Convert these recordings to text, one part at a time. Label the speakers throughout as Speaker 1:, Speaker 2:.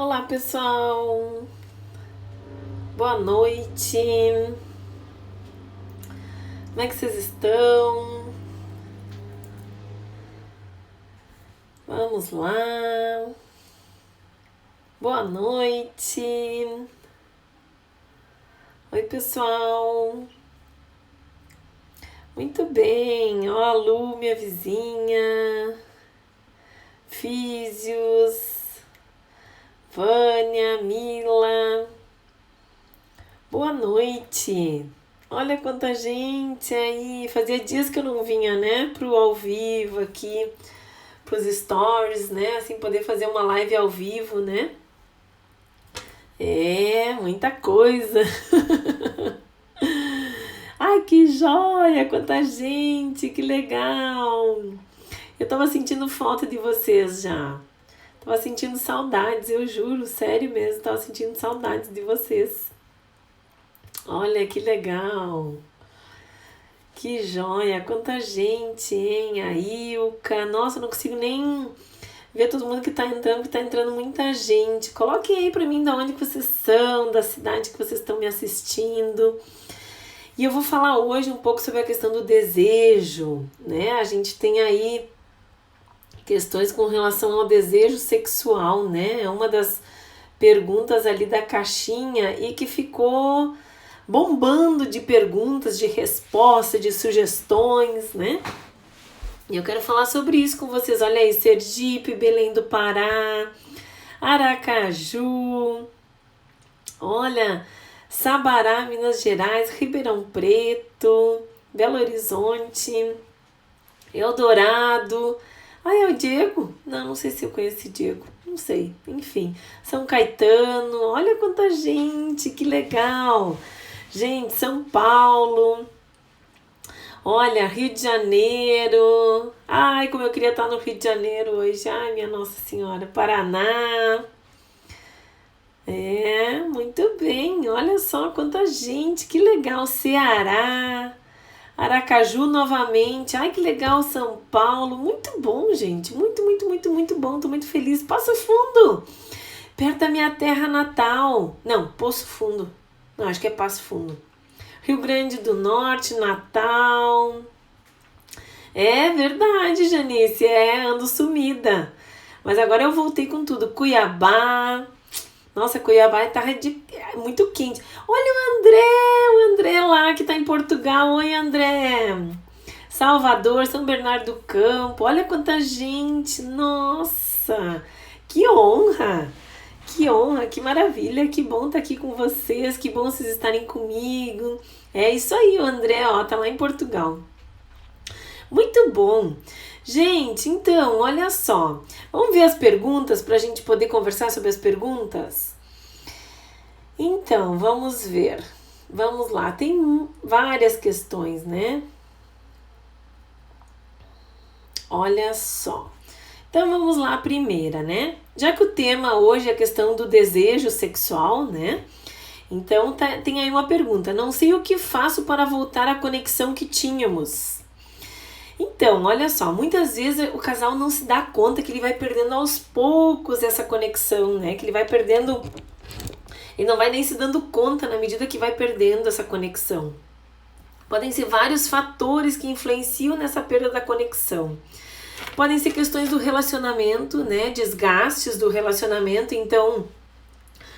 Speaker 1: Olá, pessoal. Boa noite. Como é que vocês estão? Vamos lá. Boa noite. Oi, pessoal. Muito bem. Ó, a Lu, minha vizinha. Físios. Vânia, Mila. Boa noite. Olha quanta gente aí. Fazia dias que eu não vinha, né, pro ao vivo aqui, pros stories, né, assim, poder fazer uma live ao vivo, né. É, muita coisa. Ai, que joia, quanta gente, que legal. Eu tava sentindo falta de vocês já. Tava sentindo saudades, eu juro, sério mesmo, tava sentindo saudades de vocês. Olha que legal. Que joia, quanta gente, hein? A Ilka. Nossa, eu não consigo nem ver todo mundo que tá entrando muita gente. Coloquem aí pra mim de onde que vocês são, da cidade que vocês estão me assistindo. E eu vou falar hoje um pouco sobre a questão do desejo, né? A gente tem aí questões com relação ao desejo sexual, né? É uma das perguntas ali da caixinha e que ficou bombando de perguntas, de respostas, de sugestões, né? E eu quero falar sobre isso com vocês. Olha aí, Sergipe, Belém do Pará, Aracaju, olha, Sabará, Minas Gerais, Ribeirão Preto, Belo Horizonte, Eldorado. É o Diego? Não sei se eu conheci Diego. Não sei. Enfim, São Caetano. Olha quanta gente, que legal. Gente, São Paulo. Olha, Rio de Janeiro. Ai, como eu queria estar no Rio de Janeiro hoje. Ai, minha Nossa Senhora. Paraná. É, muito bem. Olha só quanta gente. Que legal. Ceará. Aracaju novamente. Ai, que legal, São Paulo. Muito bom, gente. Muito bom. Tô muito feliz. Passo Fundo. Perto da minha terra natal. Não, Poço Fundo. Não, acho que é Passo Fundo. Rio Grande do Norte, Natal. É verdade, Janice. Ando sumida. Mas agora eu voltei com tudo. Cuiabá. Nossa, Cuiabá muito quente. Olha o André lá que tá em Portugal. Oi, André. Salvador, São Bernardo do Campo. Olha quanta gente. Nossa, que honra. Que honra, que maravilha. Que bom estar aqui com vocês. Que bom vocês estarem comigo. É isso aí, o André, ó, tá lá em Portugal. Muito bom. Gente, então, olha só. Vamos ver as perguntas para a gente poder conversar sobre as perguntas? Então, vamos ver. Vamos lá. Tem várias questões, né? Olha só. Então, vamos lá a primeira, né? Já que o tema hoje é a questão do desejo sexual, né? Então, tem aí uma pergunta. Não sei o que faço para voltar à conexão que tínhamos. Então, olha só, muitas vezes o casal não se dá conta que ele vai perdendo aos poucos essa conexão, né? Que ele vai perdendo, ele não vai nem se dando conta na medida que vai perdendo essa conexão. Podem ser vários fatores que influenciam nessa perda da conexão. Podem ser questões do relacionamento, né? Desgastes do relacionamento. Então,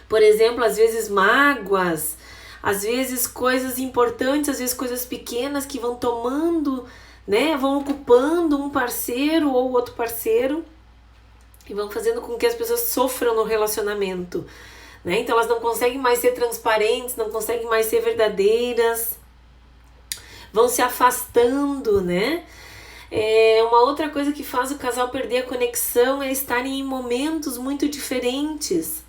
Speaker 1: por exemplo, às vezes mágoas, às vezes coisas importantes, às vezes coisas pequenas que vão tomando, né, vão ocupando um parceiro ou outro parceiro e vão fazendo com que as pessoas sofram no relacionamento, né? Então elas não conseguem mais ser transparentes, não conseguem mais ser verdadeiras, vão se afastando, né? Uma outra coisa que faz o casal perder a conexão é estarem em momentos muito diferentes.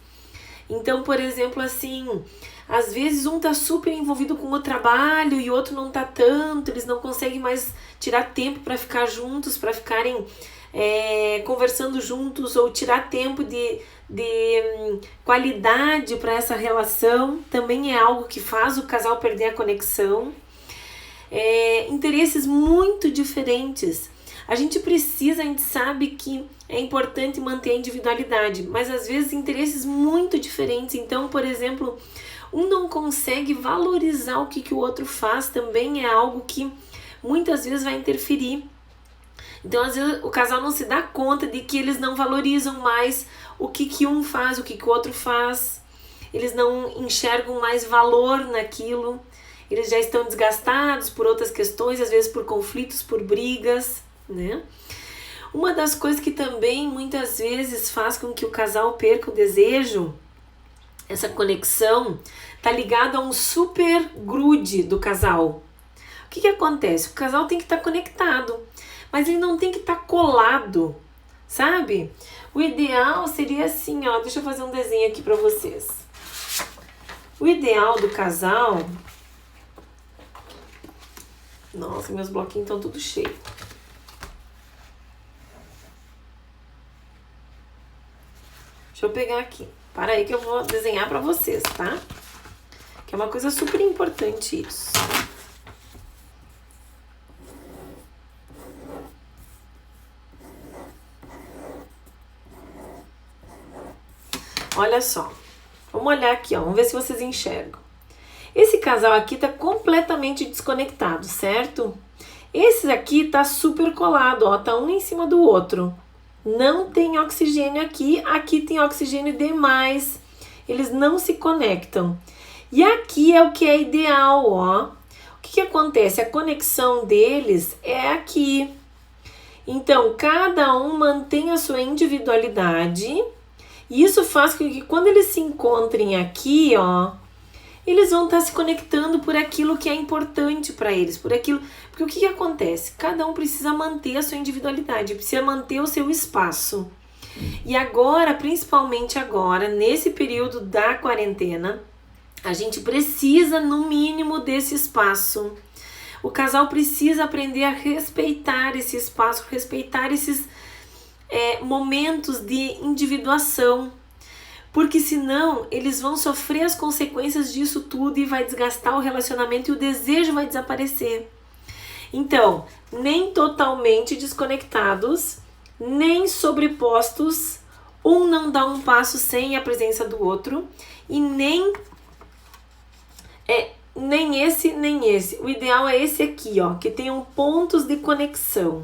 Speaker 1: Então, por exemplo, assim, às vezes um tá super envolvido com o trabalho e o outro não tá tanto, eles não conseguem mais tirar tempo para ficar juntos, para ficarem conversando juntos ou tirar tempo de qualidade para essa relação. Também é algo que faz o casal perder a conexão. Interesses muito diferentes. A gente sabe que é importante manter a individualidade, mas às vezes interesses muito diferentes. Então, por exemplo, um não consegue valorizar o que o outro faz, também é algo que muitas vezes vai interferir. Então, às vezes, o casal não se dá conta de que eles não valorizam mais o que um faz, o que o outro faz. Eles não enxergam mais valor naquilo. Eles já estão desgastados por outras questões, às vezes por conflitos, por brigas, né? Uma das coisas que também muitas vezes faz com que o casal perca o desejo, essa conexão, tá ligado a um super grude do casal. O que acontece? O casal tem que estar conectado, mas ele não tem que estar colado, sabe? O ideal seria assim, ó, deixa eu fazer um desenho aqui pra vocês. O ideal do casal... Nossa, meus bloquinhos estão tudo cheios. Deixa eu pegar aqui. Para aí que eu vou desenhar pra vocês, tá? Que é uma coisa super importante isso. Olha só. Vamos olhar aqui, ó. Vamos ver se vocês enxergam. Esse casal aqui tá completamente desconectado, certo? Esse aqui tá super colado, ó. Tá um em cima do outro. Não tem oxigênio aqui. Aqui tem oxigênio demais. Eles não se conectam. E aqui é o que é ideal, ó. O que acontece? A conexão deles é aqui. Então, cada um mantém a sua individualidade. E isso faz com que quando eles se encontrem aqui, ó, eles vão estar se conectando por aquilo que é importante para eles, por aquilo. Porque o que acontece? Cada um precisa manter a sua individualidade, precisa manter o seu espaço. E agora, principalmente agora, nesse período da quarentena, a gente precisa, no mínimo, desse espaço. O casal precisa aprender a respeitar esse espaço, respeitar esses momentos de individuação, porque senão eles vão sofrer as consequências disso tudo e vai desgastar o relacionamento e o desejo vai desaparecer. Então, nem totalmente desconectados, nem sobrepostos, um não dá um passo sem a presença do outro e nem esse, nem esse. O ideal é esse aqui, ó, que tenham pontos de conexão.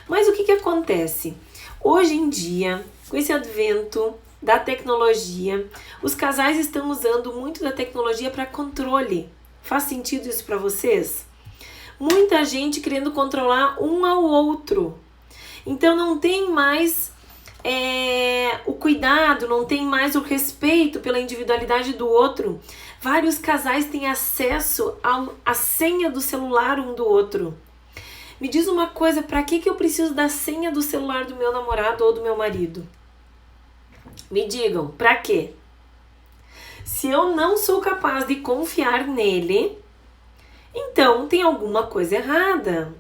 Speaker 1: Mas o que acontece? Hoje em dia, com esse advento da tecnologia, os casais estão usando muito da tecnologia para controle. Faz sentido isso para vocês? Muita gente querendo controlar um ao outro. Então não tem mais o cuidado, não tem mais o respeito pela individualidade do outro. Vários casais têm acesso à senha do celular um do outro. Me diz uma coisa, para que eu preciso da senha do celular do meu namorado ou do meu marido? Me digam, para quê? Se eu não sou capaz de confiar nele, então tem alguma coisa errada.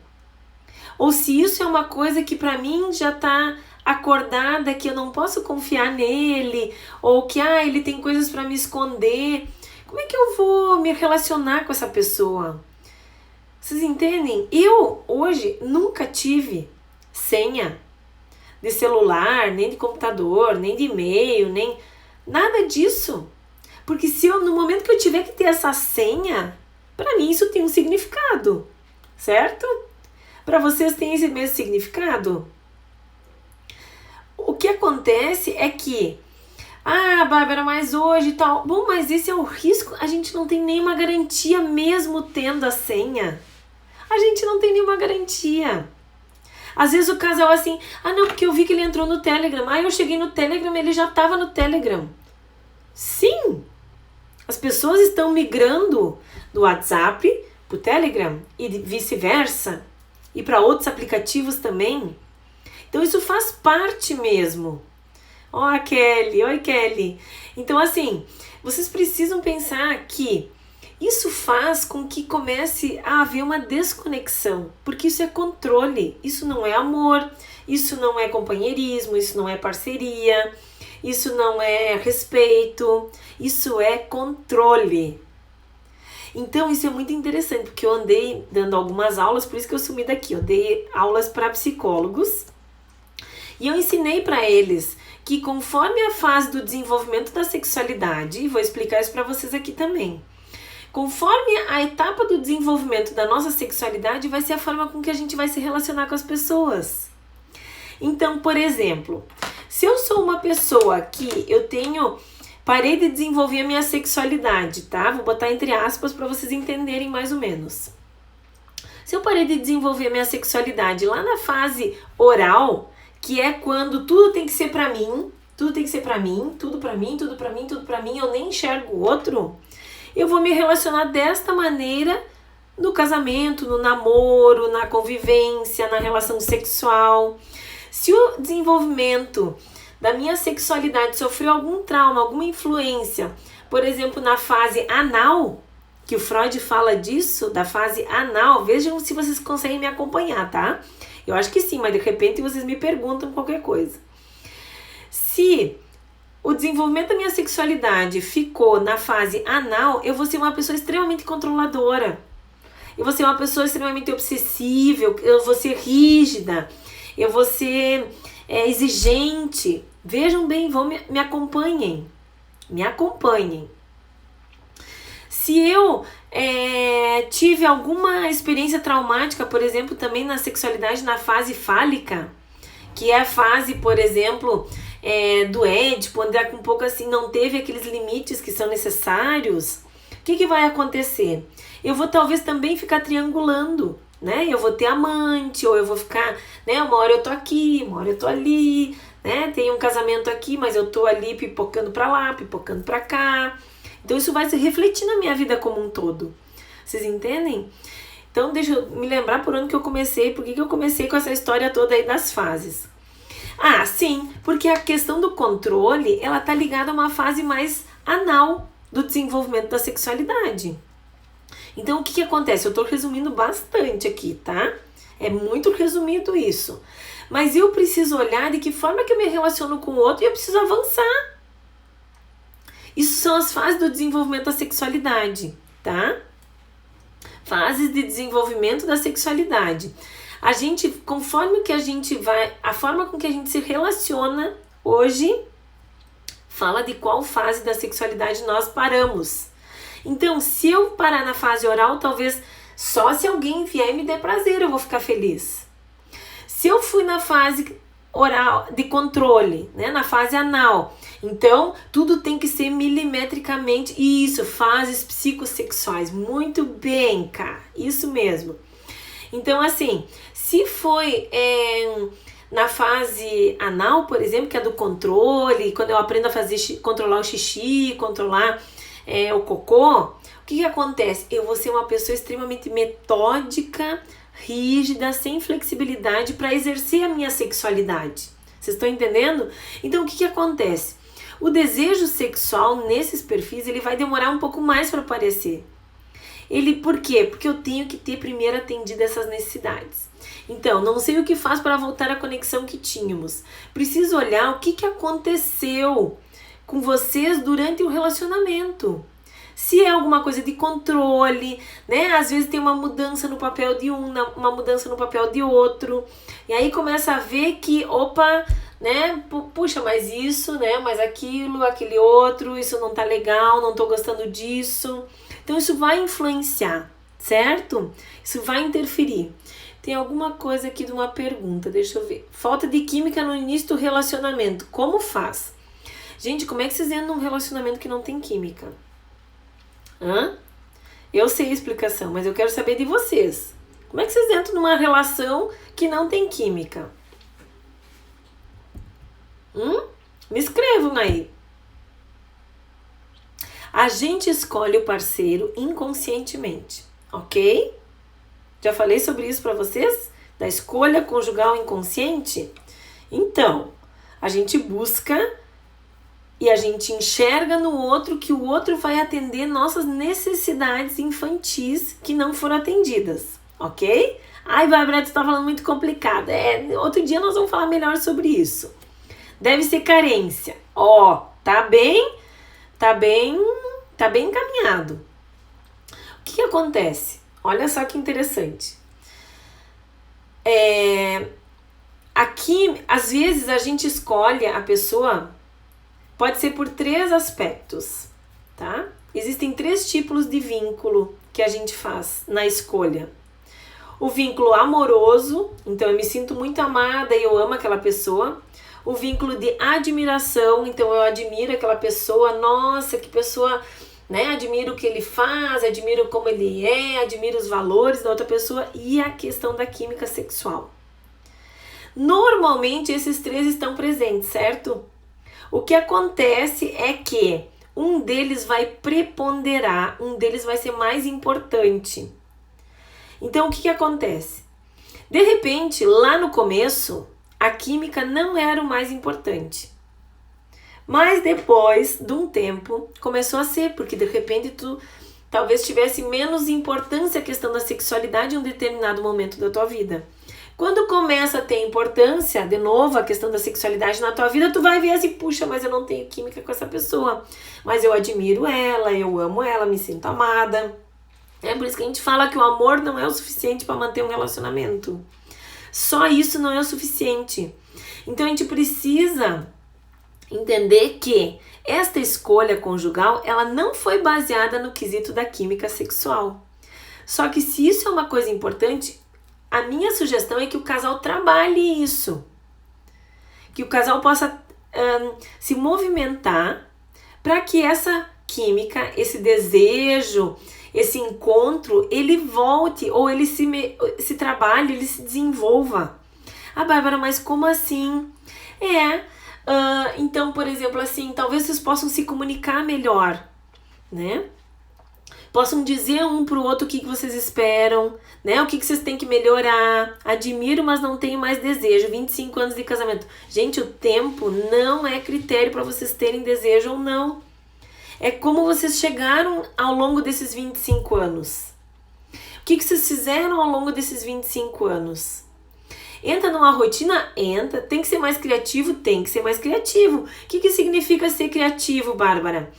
Speaker 1: Ou se isso é uma coisa que para mim já está acordada, que eu não posso confiar nele, ou que ele tem coisas para me esconder, como é que eu vou me relacionar com essa pessoa? Vocês entendem? Eu, hoje, nunca tive senha de celular, nem de computador, nem de e-mail, nem nada disso. Porque no momento que eu tiver que ter essa senha, para mim isso tem um significado, certo? Para vocês tem esse mesmo significado? O que acontece é que, Bárbara, mas hoje e tal... Bom, mas esse é o risco, a gente não tem nenhuma garantia mesmo tendo a senha. A gente não tem nenhuma garantia. Às vezes o casal assim, não, porque eu vi que ele entrou no Telegram. Eu cheguei no Telegram, ele já estava no Telegram. Sim! As pessoas estão migrando do WhatsApp para o Telegram e vice-versa. E para outros aplicativos também. Então isso faz parte mesmo. Ó, Kelly, oi Kelly. Então assim, vocês precisam pensar que isso faz com que comece a haver uma desconexão, porque isso é controle, isso não é amor, isso não é companheirismo, isso não é parceria, isso não é respeito, isso é controle. Então isso é muito interessante, porque eu andei dando algumas aulas, por isso que eu sumi daqui. Eu dei aulas para psicólogos e eu ensinei para eles que conforme a fase do desenvolvimento da sexualidade, e vou explicar isso para vocês aqui também, conforme a etapa do desenvolvimento da nossa sexualidade vai ser a forma com que a gente vai se relacionar com as pessoas. Então, por exemplo, se eu sou uma pessoa que parei de desenvolver a minha sexualidade, tá? Vou botar entre aspas para vocês entenderem mais ou menos. Se eu parei de desenvolver a minha sexualidade lá na fase oral, que é quando tudo tem que ser pra mim, tudo tem que ser pra mim, tudo pra mim, tudo pra mim, tudo pra mim, eu nem enxergo o outro, eu vou me relacionar desta maneira no casamento, no namoro, na convivência, na relação sexual. Se o desenvolvimento da minha sexualidade sofreu algum trauma, alguma influência, por exemplo, na fase anal, que o Freud fala disso, da fase anal, vejam se vocês conseguem me acompanhar, tá? Eu acho que sim, mas de repente vocês me perguntam qualquer coisa. Se o desenvolvimento da minha sexualidade ficou na fase anal, eu vou ser uma pessoa extremamente controladora. Eu vou ser uma pessoa extremamente obsessiva, eu vou ser rígida, eu vou ser exigente. Vejam bem, me acompanhem. Me acompanhem. Se eu tive alguma experiência traumática, por exemplo, também na sexualidade, na fase fálica, que é a fase, por exemplo, do Édipo, onde um pouco assim não teve aqueles limites que são necessários, o que vai acontecer? Eu vou talvez também ficar triangulando, né? Eu vou ter amante, ou eu vou ficar, né? Uma hora eu tô aqui, uma hora eu tô ali, né? Tem um casamento aqui, mas eu tô ali pipocando pra lá, pipocando pra cá. Então isso vai se refletir na minha vida como um todo. Vocês entendem? Então deixa eu me lembrar por onde que eu comecei, por que eu comecei com essa história toda aí das fases. Ah, sim, porque a questão do controle, ela tá ligada a uma fase mais anal do desenvolvimento da sexualidade. Então, o que acontece? Eu tô resumindo bastante aqui, tá? É muito resumido isso. Mas eu preciso olhar de que forma que eu me relaciono com o outro e eu preciso avançar. Isso são as fases do desenvolvimento da sexualidade, tá? Fases de desenvolvimento da sexualidade. A gente, conforme que a gente vai, a forma com que a gente se relaciona hoje, fala de qual fase da sexualidade nós paramos. Então, se eu parar na fase oral, talvez só se alguém vier e me der prazer eu vou ficar feliz. Se eu fui na fase oral de controle, né, na fase anal, então tudo tem que ser milimetricamente, isso, fases psicossexuais, muito bem, cara, isso mesmo. Então assim, se foi na fase anal, por exemplo, que é do controle, quando eu aprendo a controlar o xixi, controlar o cocô, o que acontece? Eu vou ser uma pessoa extremamente metódica, rígida, sem flexibilidade para exercer a minha sexualidade. Vocês estão entendendo? Então o que acontece? O desejo sexual nesses perfis ele vai demorar um pouco mais para aparecer. Por quê? Porque eu tenho que ter primeiro atendido essas necessidades. Então, não sei o que faz para voltar à conexão que tínhamos. Preciso olhar o que aconteceu com vocês durante o relacionamento. Se é alguma coisa de controle, né? Às vezes tem uma mudança no papel de um, uma mudança no papel de outro. E aí começa a ver que, opa, né? Puxa, mas isso, né? Mas aquilo, aquele outro, isso não tá legal, não tô gostando disso. Então isso vai influenciar, certo? Isso vai interferir. Tem alguma coisa aqui de uma pergunta, deixa eu ver. Falta de química no início do relacionamento, como faz? Gente, como é que vocês entram num relacionamento que não tem química? Eu sei a explicação, mas eu quero saber de vocês. Como é que vocês entram numa relação que não tem química? Me escrevam aí. A gente escolhe o parceiro inconscientemente, ok? Já falei sobre isso para vocês? Da escolha conjugal inconsciente? Então, a gente busca e a gente enxerga no outro que o outro vai atender nossas necessidades infantis que não foram atendidas, ok? Ai, Bárbara, tu tá falando muito complicado. Outro dia nós vamos falar melhor sobre isso. Deve ser carência. Tá bem encaminhado. que acontece? Olha só que interessante. Aqui, às vezes, a gente escolhe a pessoa, pode ser por 3 aspectos, tá? Existem 3 tipos de vínculo que a gente faz na escolha. O vínculo amoroso, então eu me sinto muito amada e eu amo aquela pessoa. O vínculo de admiração, então eu admiro aquela pessoa, nossa, que pessoa, né? Admiro o que ele faz, admiro como ele é, admiro os valores da outra pessoa. E a questão da química sexual. Normalmente esses 3 estão presentes, certo? O que acontece é que um deles vai preponderar, um deles vai ser mais importante. Então, o que acontece? De repente, lá no começo, a química não era o mais importante. Mas depois de um tempo, começou a ser, porque de repente tu talvez tivesse menos importância a questão da sexualidade em um determinado momento da tua vida. Quando começa a ter importância, de novo, a questão da sexualidade na tua vida, tu vai ver assim, puxa, mas eu não tenho química com essa pessoa. Mas eu admiro ela, eu amo ela, me sinto amada. É por isso que a gente fala que o amor não é o suficiente para manter um relacionamento. Só isso não é o suficiente. Então a gente precisa entender que esta escolha conjugal, ela não foi baseada no quesito da química sexual. Só que se isso é uma coisa importante, a minha sugestão é que o casal trabalhe isso. Que o casal possa se movimentar para que essa química, esse desejo, esse encontro, ele volte ou ele se trabalhe, ele se desenvolva. Ah, Bárbara, mas como assim? Então, por exemplo, assim, talvez vocês possam se comunicar melhor, né? Possam dizer um pro outro o que vocês esperam, né? O que vocês têm que melhorar. Admiro, mas não tenho mais desejo. 25 anos de casamento. Gente, o tempo não é critério para vocês terem desejo ou não. É como vocês chegaram ao longo desses 25 anos. O que vocês fizeram ao longo desses 25 anos? Entra numa rotina? Entra. Tem que ser mais criativo? Tem que ser mais criativo. O que significa ser criativo, Bárbara?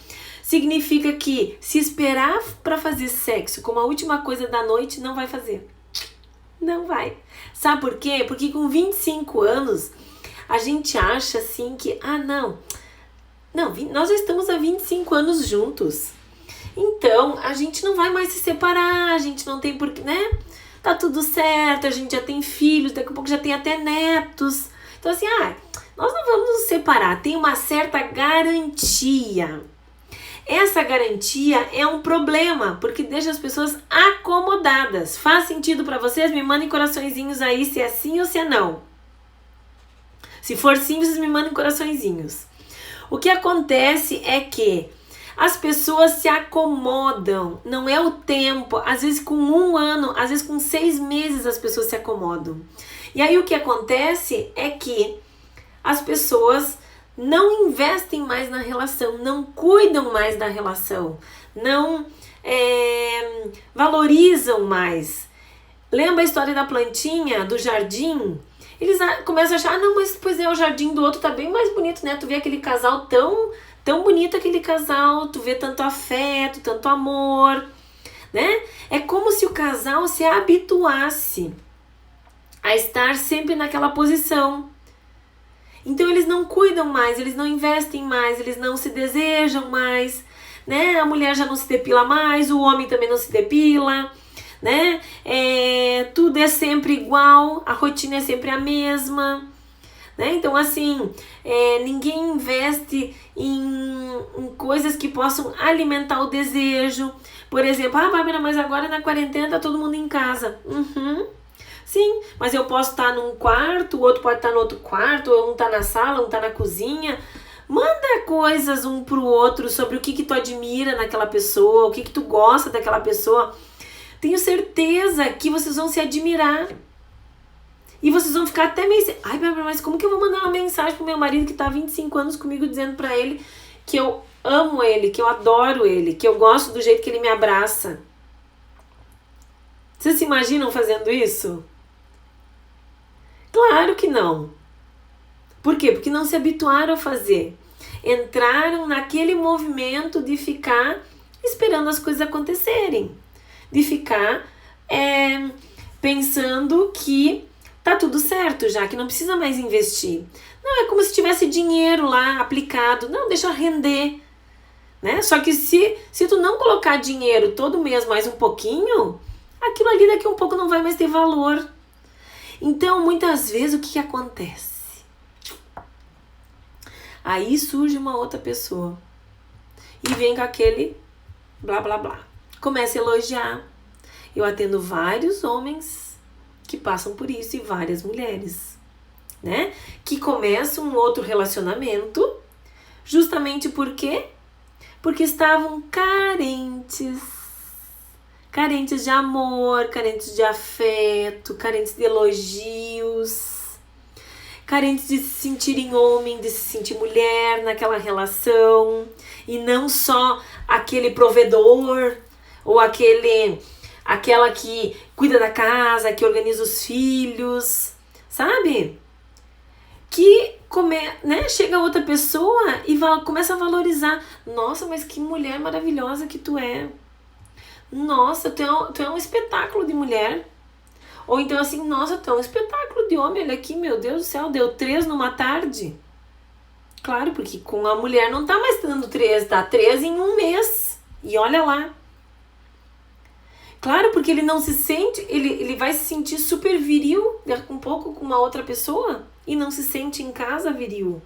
Speaker 1: Significa que se esperar para fazer sexo como a última coisa da noite, não vai fazer. Não vai. Sabe por quê? Porque com 25 anos, a gente acha assim que, não, nós já estamos há 25 anos juntos. Então, a gente não vai mais se separar, a gente não tem porquê, né? Tá tudo certo, a gente já tem filhos, daqui a pouco já tem até netos. Então, assim, nós não vamos nos separar, tem uma certa garantia. Essa garantia é um problema, porque deixa as pessoas acomodadas. Faz sentido para vocês? Me mandem coraçõezinhos aí se é sim ou se é não. Se for sim, vocês me mandem coraçõezinhos. O que acontece é que as pessoas se acomodam, não é o tempo. Às vezes com 1 ano, às vezes com 6 meses as pessoas se acomodam. E aí o que acontece é que as pessoas não investem mais na relação, não cuidam mais da relação, não valorizam mais. Lembra a história da plantinha, do jardim? Eles começam a achar, não, mas pois o jardim do outro tá bem mais bonito, né? Tu vê aquele casal tão bonito, aquele casal, tu vê tanto afeto, tanto amor, né? É como se o casal se habituasse a estar sempre naquela posição. Então eles não cuidam mais, eles não investem mais, eles não se desejam mais, né? A mulher já não se depila mais, o homem também não se depila, né? Tudo é sempre igual, a rotina é sempre a mesma, né? Então assim, ninguém investe em coisas que possam alimentar o desejo. Por exemplo, Bárbara, mas agora na quarentena tá todo mundo em casa. Sim, mas eu posso estar num quarto, o outro pode estar no outro quarto, um tá na sala, um tá na cozinha. Manda coisas um pro outro sobre o que tu admira naquela pessoa, o que tu gosta daquela pessoa. Tenho certeza que vocês vão se admirar. E vocês vão ficar até meio assim, Bárbara, mas como que eu vou mandar uma mensagem pro meu marido que tá há 25 anos comigo dizendo pra ele que eu amo ele, que eu adoro ele, que eu gosto do jeito que ele me abraça? Vocês se imaginam fazendo isso? Claro que não. Por quê? Porque não se habituaram a fazer. Entraram naquele movimento de ficar esperando as coisas acontecerem. de ficar pensando que tá tudo certo já, que não precisa mais investir. Não, é como se tivesse dinheiro lá aplicado. Não, deixa render. Né? Só que se tu não colocar dinheiro todo mês mais um pouquinho, aquilo ali daqui a um pouco não vai mais ter valor. Então, muitas vezes, o que acontece? Aí surge uma outra pessoa e vem com aquele blá blá blá. Começa a elogiar. Eu atendo vários homens que passam por isso e várias mulheres, né? Que começam um outro relacionamento justamente por quê? Porque estavam carentes. Carentes de amor, carentes de afeto, carentes de elogios, carentes de se sentirem homem, de se sentir mulher naquela relação, e não só aquele provedor ou aquela que cuida da casa, que organiza os filhos, sabe? Que chega outra pessoa e começa a valorizar. Nossa, mas que mulher maravilhosa que tu é. Nossa, tu é um espetáculo de mulher. Ou então assim, nossa, tu é um espetáculo de homem. Olha aqui, meu Deus do céu, deu 3 numa tarde. Claro, porque com a mulher não tá mais dando 3, dá 3 em um mês. E olha lá. Claro, porque ele não se sente, ele vai se sentir super viril um pouco com uma outra pessoa e não se sente em casa viril.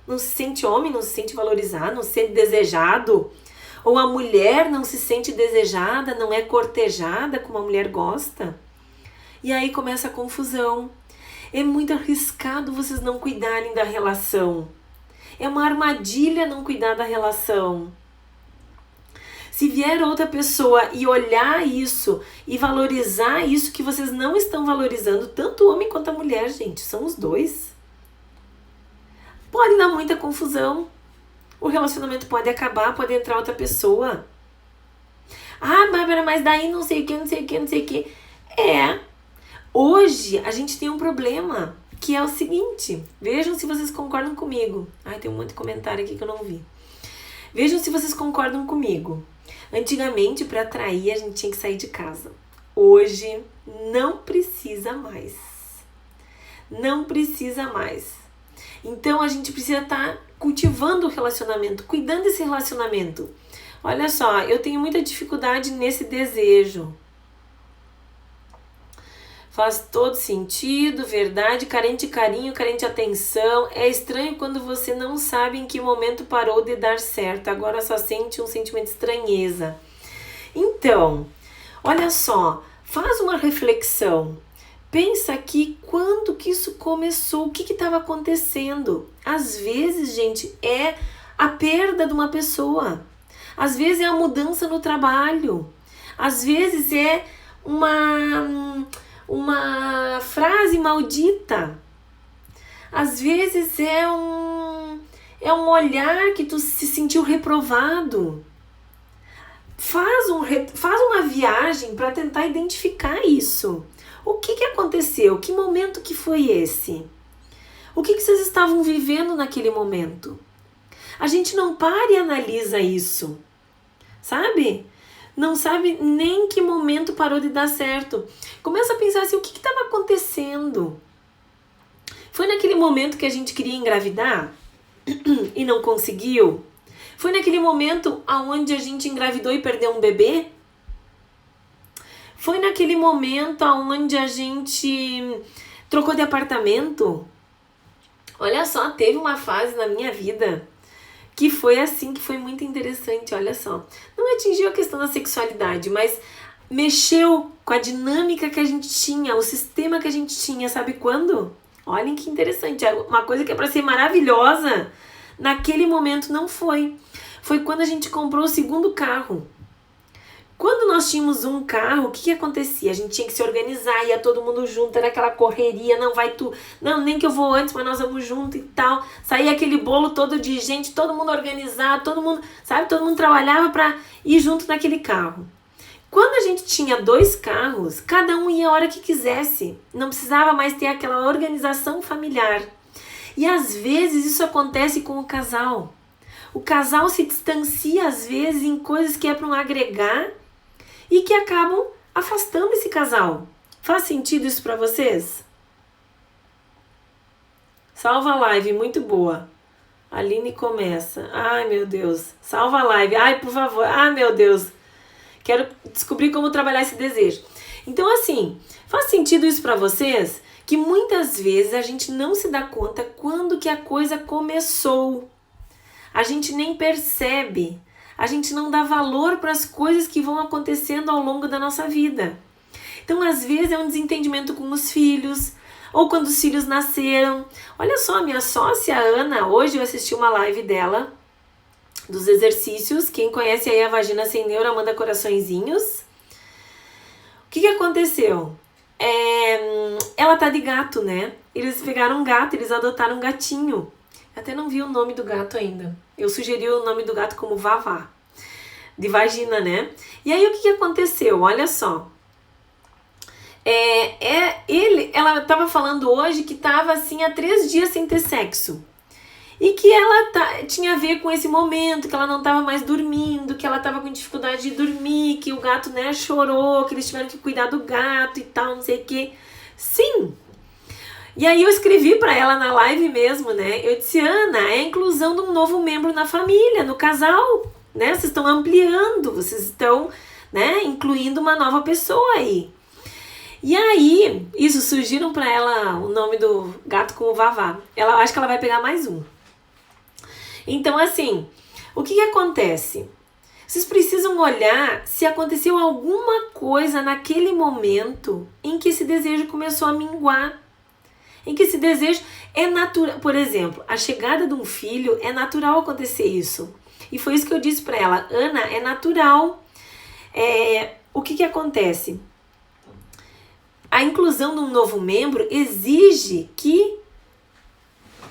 Speaker 1: Não se sente homem, não se sente valorizado, não se sente desejado. Ou a mulher não se sente desejada, não é cortejada como a mulher gosta. E aí começa a confusão. É muito arriscado vocês não cuidarem da relação. É uma armadilha não cuidar da relação. Se vier outra pessoa e olhar isso e valorizar isso que vocês não estão valorizando, tanto o homem quanto a mulher, gente, são os dois. Pode dar muita confusão. O relacionamento pode acabar, pode entrar outra pessoa. Ah, Bárbara, mas daí não sei o que. Hoje a gente tem um problema, que é o seguinte. Vejam se vocês concordam comigo. Ai, tem um monte de comentário aqui que eu não vi. Vejam se vocês concordam comigo. Antigamente, para atrair, a gente tinha que sair de casa. Hoje, não precisa mais. Não precisa mais. Então, a gente precisa estar cultivando o relacionamento, cuidando desse relacionamento. Olha só, eu tenho muita dificuldade nesse desejo. Faz todo sentido, verdade, carente de carinho, carente de atenção. É estranho quando você não sabe em que momento parou de dar certo. Agora só sente um sentimento de estranheza. Então, olha só, faz uma reflexão. Pensa aqui quando que isso começou, o que estava acontecendo. Às vezes, gente, é a perda de uma pessoa. Às vezes é a mudança no trabalho. Às vezes é uma frase maldita. Às vezes é um olhar que tu se sentiu reprovado. Faz uma viagem para tentar identificar isso. O que aconteceu? Que momento que foi esse? O que vocês estavam vivendo naquele momento? A gente não para e analisa isso, sabe? Não sabe nem que momento parou de dar certo. Começa a pensar assim, o que estava acontecendo? Foi naquele momento que a gente queria engravidar e não conseguiu? Foi naquele momento onde a gente engravidou e perdeu um bebê? Foi naquele momento onde a gente trocou de apartamento? Olha só, teve uma fase na minha vida que foi assim, que foi muito interessante, olha só. Não atingiu a questão da sexualidade, mas mexeu com a dinâmica que a gente tinha, o sistema que a gente tinha, sabe quando? Olhem que interessante, uma coisa que é para ser maravilhosa, naquele momento não foi. Foi quando a gente comprou o segundo carro. Quando nós tínhamos um carro, o que acontecia? A gente tinha que se organizar, ia todo mundo junto, era aquela correria, não vai tu, não, nem que eu vou antes, mas nós vamos junto e tal. Saía aquele bolo todo de gente, todo mundo organizado, todo mundo, sabe, todo mundo trabalhava para ir junto naquele carro. Quando a gente tinha 2 carros, cada um ia a hora que quisesse, não precisava mais ter aquela organização familiar. E às vezes isso acontece com o casal. O casal se distancia às vezes em coisas que é para um agregar, e que acabam afastando esse casal. Faz sentido isso para vocês? Salva a live, muito boa. Aline começa. Ai, meu Deus. Salva a live. Ai, por favor. Ai, meu Deus. Quero descobrir como trabalhar esse desejo. Então, assim, faz sentido isso para vocês? Que muitas vezes a gente não se dá conta quando que a coisa começou. A gente nem percebe. A gente não dá valor para as coisas que vão acontecendo ao longo da nossa vida. Então, às vezes, é um desentendimento com os filhos, ou quando os filhos nasceram. Olha só, minha sócia Ana, hoje eu assisti uma live dela, dos exercícios. Quem conhece aí a Vagina Sem Neura, manda coraçõezinhos. O que aconteceu? Ela tá de gato, né? Eles pegaram um gato, eles adotaram um gatinho. Até não vi o nome do gato ainda. Eu sugeri o nome do gato como Vavá, de vagina, né? E aí o que aconteceu? Olha só. Ela tava falando hoje que tava assim há 3 dias sem ter sexo. E que ela tinha a ver com esse momento, que ela não tava mais dormindo, que ela tava com dificuldade de dormir, que o gato, né, chorou, que eles tiveram que cuidar do gato e tal, não sei o quê. Sim! E aí eu escrevi pra ela na live mesmo, né? Eu disse, Ana, é a inclusão de um novo membro na família, no casal, né? Vocês estão ampliando, vocês estão, né, incluindo uma nova pessoa aí. E aí, isso, surgiram pra ela o nome do gato com o Vavá. Acho que ela vai pegar mais um. Então, assim, o que acontece? Vocês precisam olhar se aconteceu alguma coisa naquele momento em que esse desejo começou a minguar. Em que esse desejo é natural. Por exemplo, a chegada de um filho, é natural acontecer isso. E foi isso que eu disse pra ela. Ana, é natural. O que acontece? A inclusão de um novo membro exige que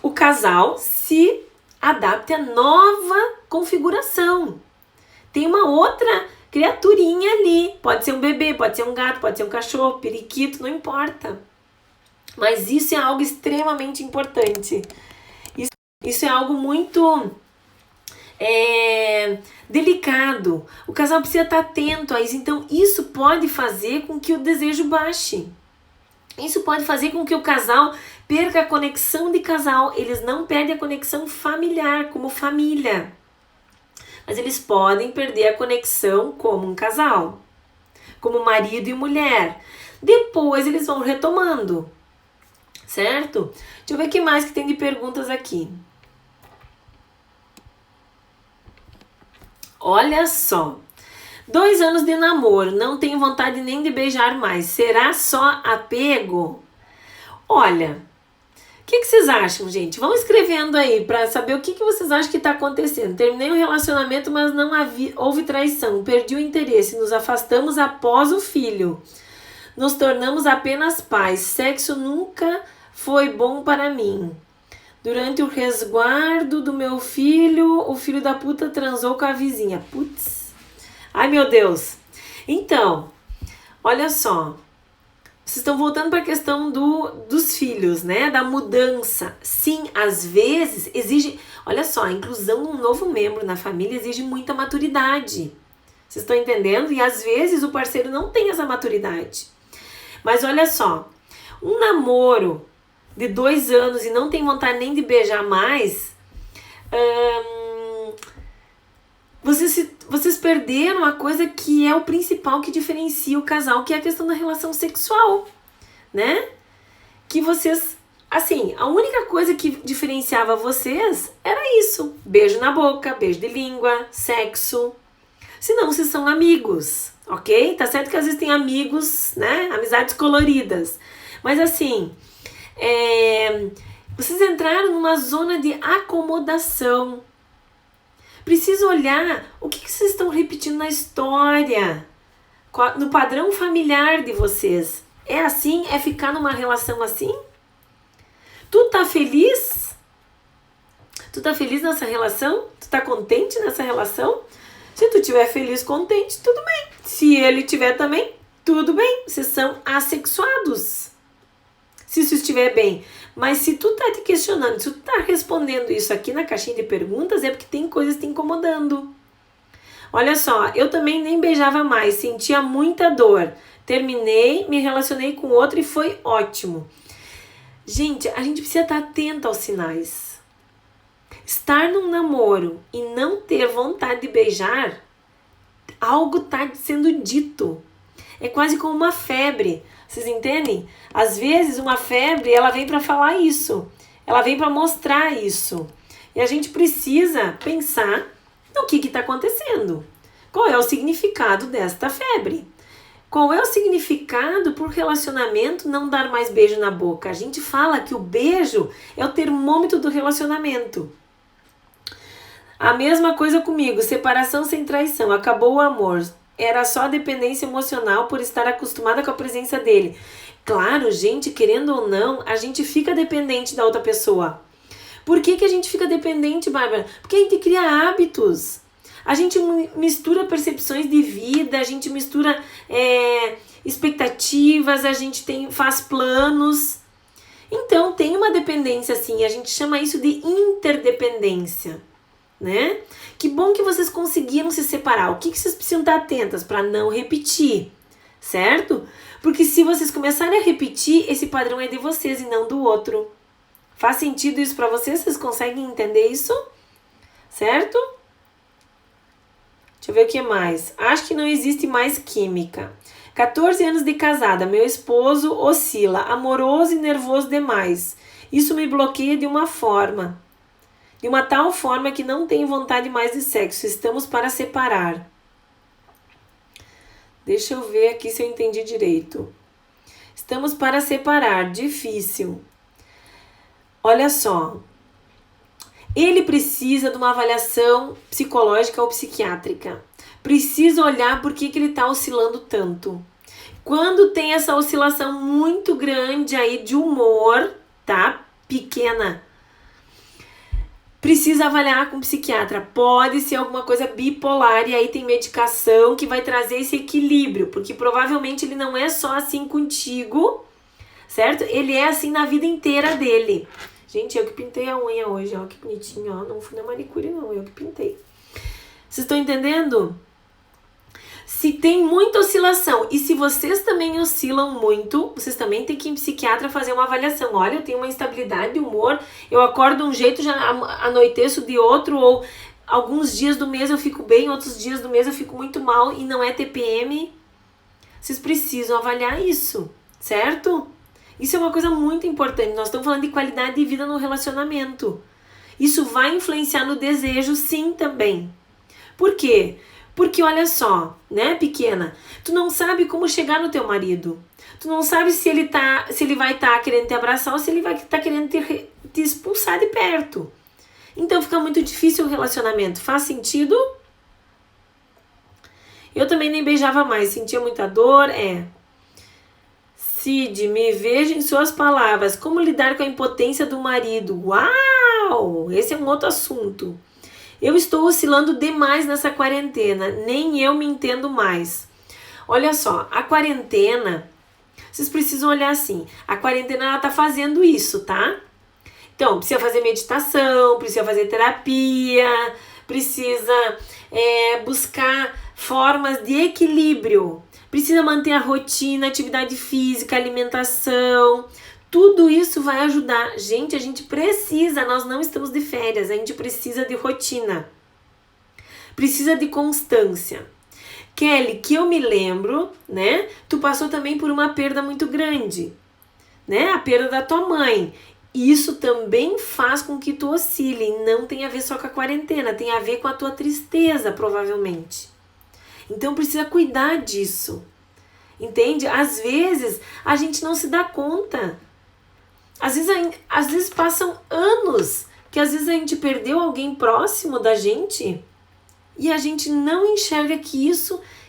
Speaker 1: o casal se adapte à nova configuração. Tem uma outra criaturinha ali. Pode ser um bebê, pode ser um gato, pode ser um cachorro, periquito, não importa. Mas isso é algo extremamente importante. Isso é algo muito delicado. O casal precisa estar atento a isso. Então, isso pode fazer com que o desejo baixe. Isso pode fazer com que o casal perca a conexão de casal. Eles não perdem a conexão familiar, como família. Mas eles podem perder a conexão como um casal. Como marido e mulher. Depois eles vão retomando. Certo? Deixa eu ver o que mais que tem de perguntas aqui. Olha só. 2 anos de namoro, não tenho vontade nem de beijar mais. Será só apego? Olha, o que vocês acham, gente? Vão escrevendo aí para saber o que vocês acham que está acontecendo. Terminei o relacionamento, mas não houve traição. Perdi o interesse, nos afastamos após o filho. Nos tornamos apenas pais. Sexo nunca foi bom para mim. Durante o resguardo do meu filho, o filho da puta transou com a vizinha. Putz. Ai, meu Deus. Então, olha só. Vocês estão voltando para a questão dos filhos, né? Da mudança. Sim, às vezes exige... Olha só, a inclusão de um novo membro na família exige muita maturidade. Vocês estão entendendo? E às vezes o parceiro não tem essa maturidade. Mas olha só. Um namoro de 2 anos e não tem vontade nem de beijar mais... Vocês perderam a coisa que é o principal que diferencia o casal, que é a questão da relação sexual, né? Que vocês, assim, a única coisa que diferenciava vocês era isso. Beijo na boca, beijo de língua, sexo. Senão vocês são amigos, ok? Tá certo que às vezes tem amigos, né? Amizades coloridas. Mas assim, vocês entraram numa zona de acomodação. Preciso olhar o que vocês estão repetindo na história, no padrão familiar de vocês. É assim? É ficar numa relação assim? Tu tá feliz? Tu tá feliz nessa relação? Tu tá contente nessa relação? Se tu estiver feliz, contente, tudo bem. Se ele tiver também, tudo bem. Vocês são assexuados. Se isso estiver bem. Mas se tu tá te questionando, se tu tá respondendo isso aqui na caixinha de perguntas, é porque tem coisas te incomodando. Olha só, eu também nem beijava mais, sentia muita dor. Terminei, me relacionei com outro e foi ótimo. Gente, a gente precisa estar atento aos sinais. Estar num namoro e não ter vontade de beijar, algo está sendo dito. É quase como uma febre. Vocês entendem? Às vezes uma febre, ela vem para falar isso. Ela vem para mostrar isso. E a gente precisa pensar no que está acontecendo. Qual é o significado desta febre? Qual é o significado por relacionamento não dar mais beijo na boca? A gente fala que o beijo é o termômetro do relacionamento. A mesma coisa comigo, separação sem traição, acabou o amor. Era só dependência emocional por estar acostumada com a presença dele. Claro, gente, querendo ou não, a gente fica dependente da outra pessoa. Por que a gente fica dependente, Bárbara? Porque a gente cria hábitos. A gente mistura percepções de vida, a gente mistura expectativas, a gente faz planos. Então, tem uma dependência assim, a gente chama isso de interdependência, né? Que bom que vocês conseguiram se separar. O que vocês precisam estar atentas para não repetir, certo? Porque se vocês começarem a repetir, esse padrão é de vocês e não do outro. Faz sentido isso para vocês? Vocês conseguem entender isso? Certo? Deixa eu ver o que mais. Acho que não existe mais química. 14 anos de casada, meu esposo oscila, amoroso e nervoso demais. Isso me bloqueia de uma tal forma que não tenho vontade mais de sexo. Estamos para separar. Deixa eu ver aqui se eu entendi direito. Estamos para separar, difícil. Olha só. Ele precisa de uma avaliação psicológica ou psiquiátrica. Precisa olhar por que ele está oscilando tanto. Quando tem essa oscilação muito grande aí de humor, tá? Pequena. Precisa avaliar com o psiquiatra. Pode ser alguma coisa bipolar e aí tem medicação que vai trazer esse equilíbrio. Porque provavelmente ele não é só assim contigo, certo? Ele é assim na vida inteira dele. Gente, eu que pintei a unha hoje, ó, que bonitinho, ó. Não fui na manicure, não, eu que pintei. Vocês estão entendendo? Se tem muita oscilação e se vocês também oscilam muito, vocês também têm que ir em psiquiatra fazer uma avaliação. Olha, eu tenho uma instabilidade de humor, eu acordo de um jeito, já anoiteço de outro, ou alguns dias do mês eu fico bem, outros dias do mês eu fico muito mal e não é TPM. Vocês precisam avaliar isso, certo? Isso é uma coisa muito importante. Nós estamos falando de qualidade de vida no relacionamento. Isso vai influenciar no desejo, sim, também. Por quê? Porque olha só, né, pequena? Tu não sabe como chegar no teu marido. Tu não sabe se ele vai estar querendo te abraçar ou se ele vai estar querendo te expulsar de perto. Então fica muito difícil o relacionamento. Faz sentido? Eu também nem beijava mais, sentia muita dor, Cid, me veja em suas palavras. Como lidar com a impotência do marido? Uau! Esse é um outro assunto. Eu estou oscilando demais nessa quarentena. Nem eu me entendo mais. Olha só, a quarentena... Vocês precisam olhar assim. A quarentena, ela tá fazendo isso, tá? Então, precisa fazer meditação, precisa fazer terapia, precisa buscar formas de equilíbrio. Precisa manter a rotina, atividade física, alimentação. Tudo isso vai ajudar. Gente, a gente precisa, nós não estamos de férias, a gente precisa de rotina. Precisa de constância. Kelly, que eu me lembro, né? Tu passou também por uma perda muito grande, né? A perda da tua mãe. Isso também faz com que tu oscile. Não tem a ver só com a quarentena, tem a ver com a tua tristeza, provavelmente. Então precisa cuidar disso. Entende? Às vezes a gente não se dá conta. Às vezes passam anos que às vezes a gente perdeu alguém próximo da gente e a gente não enxerga que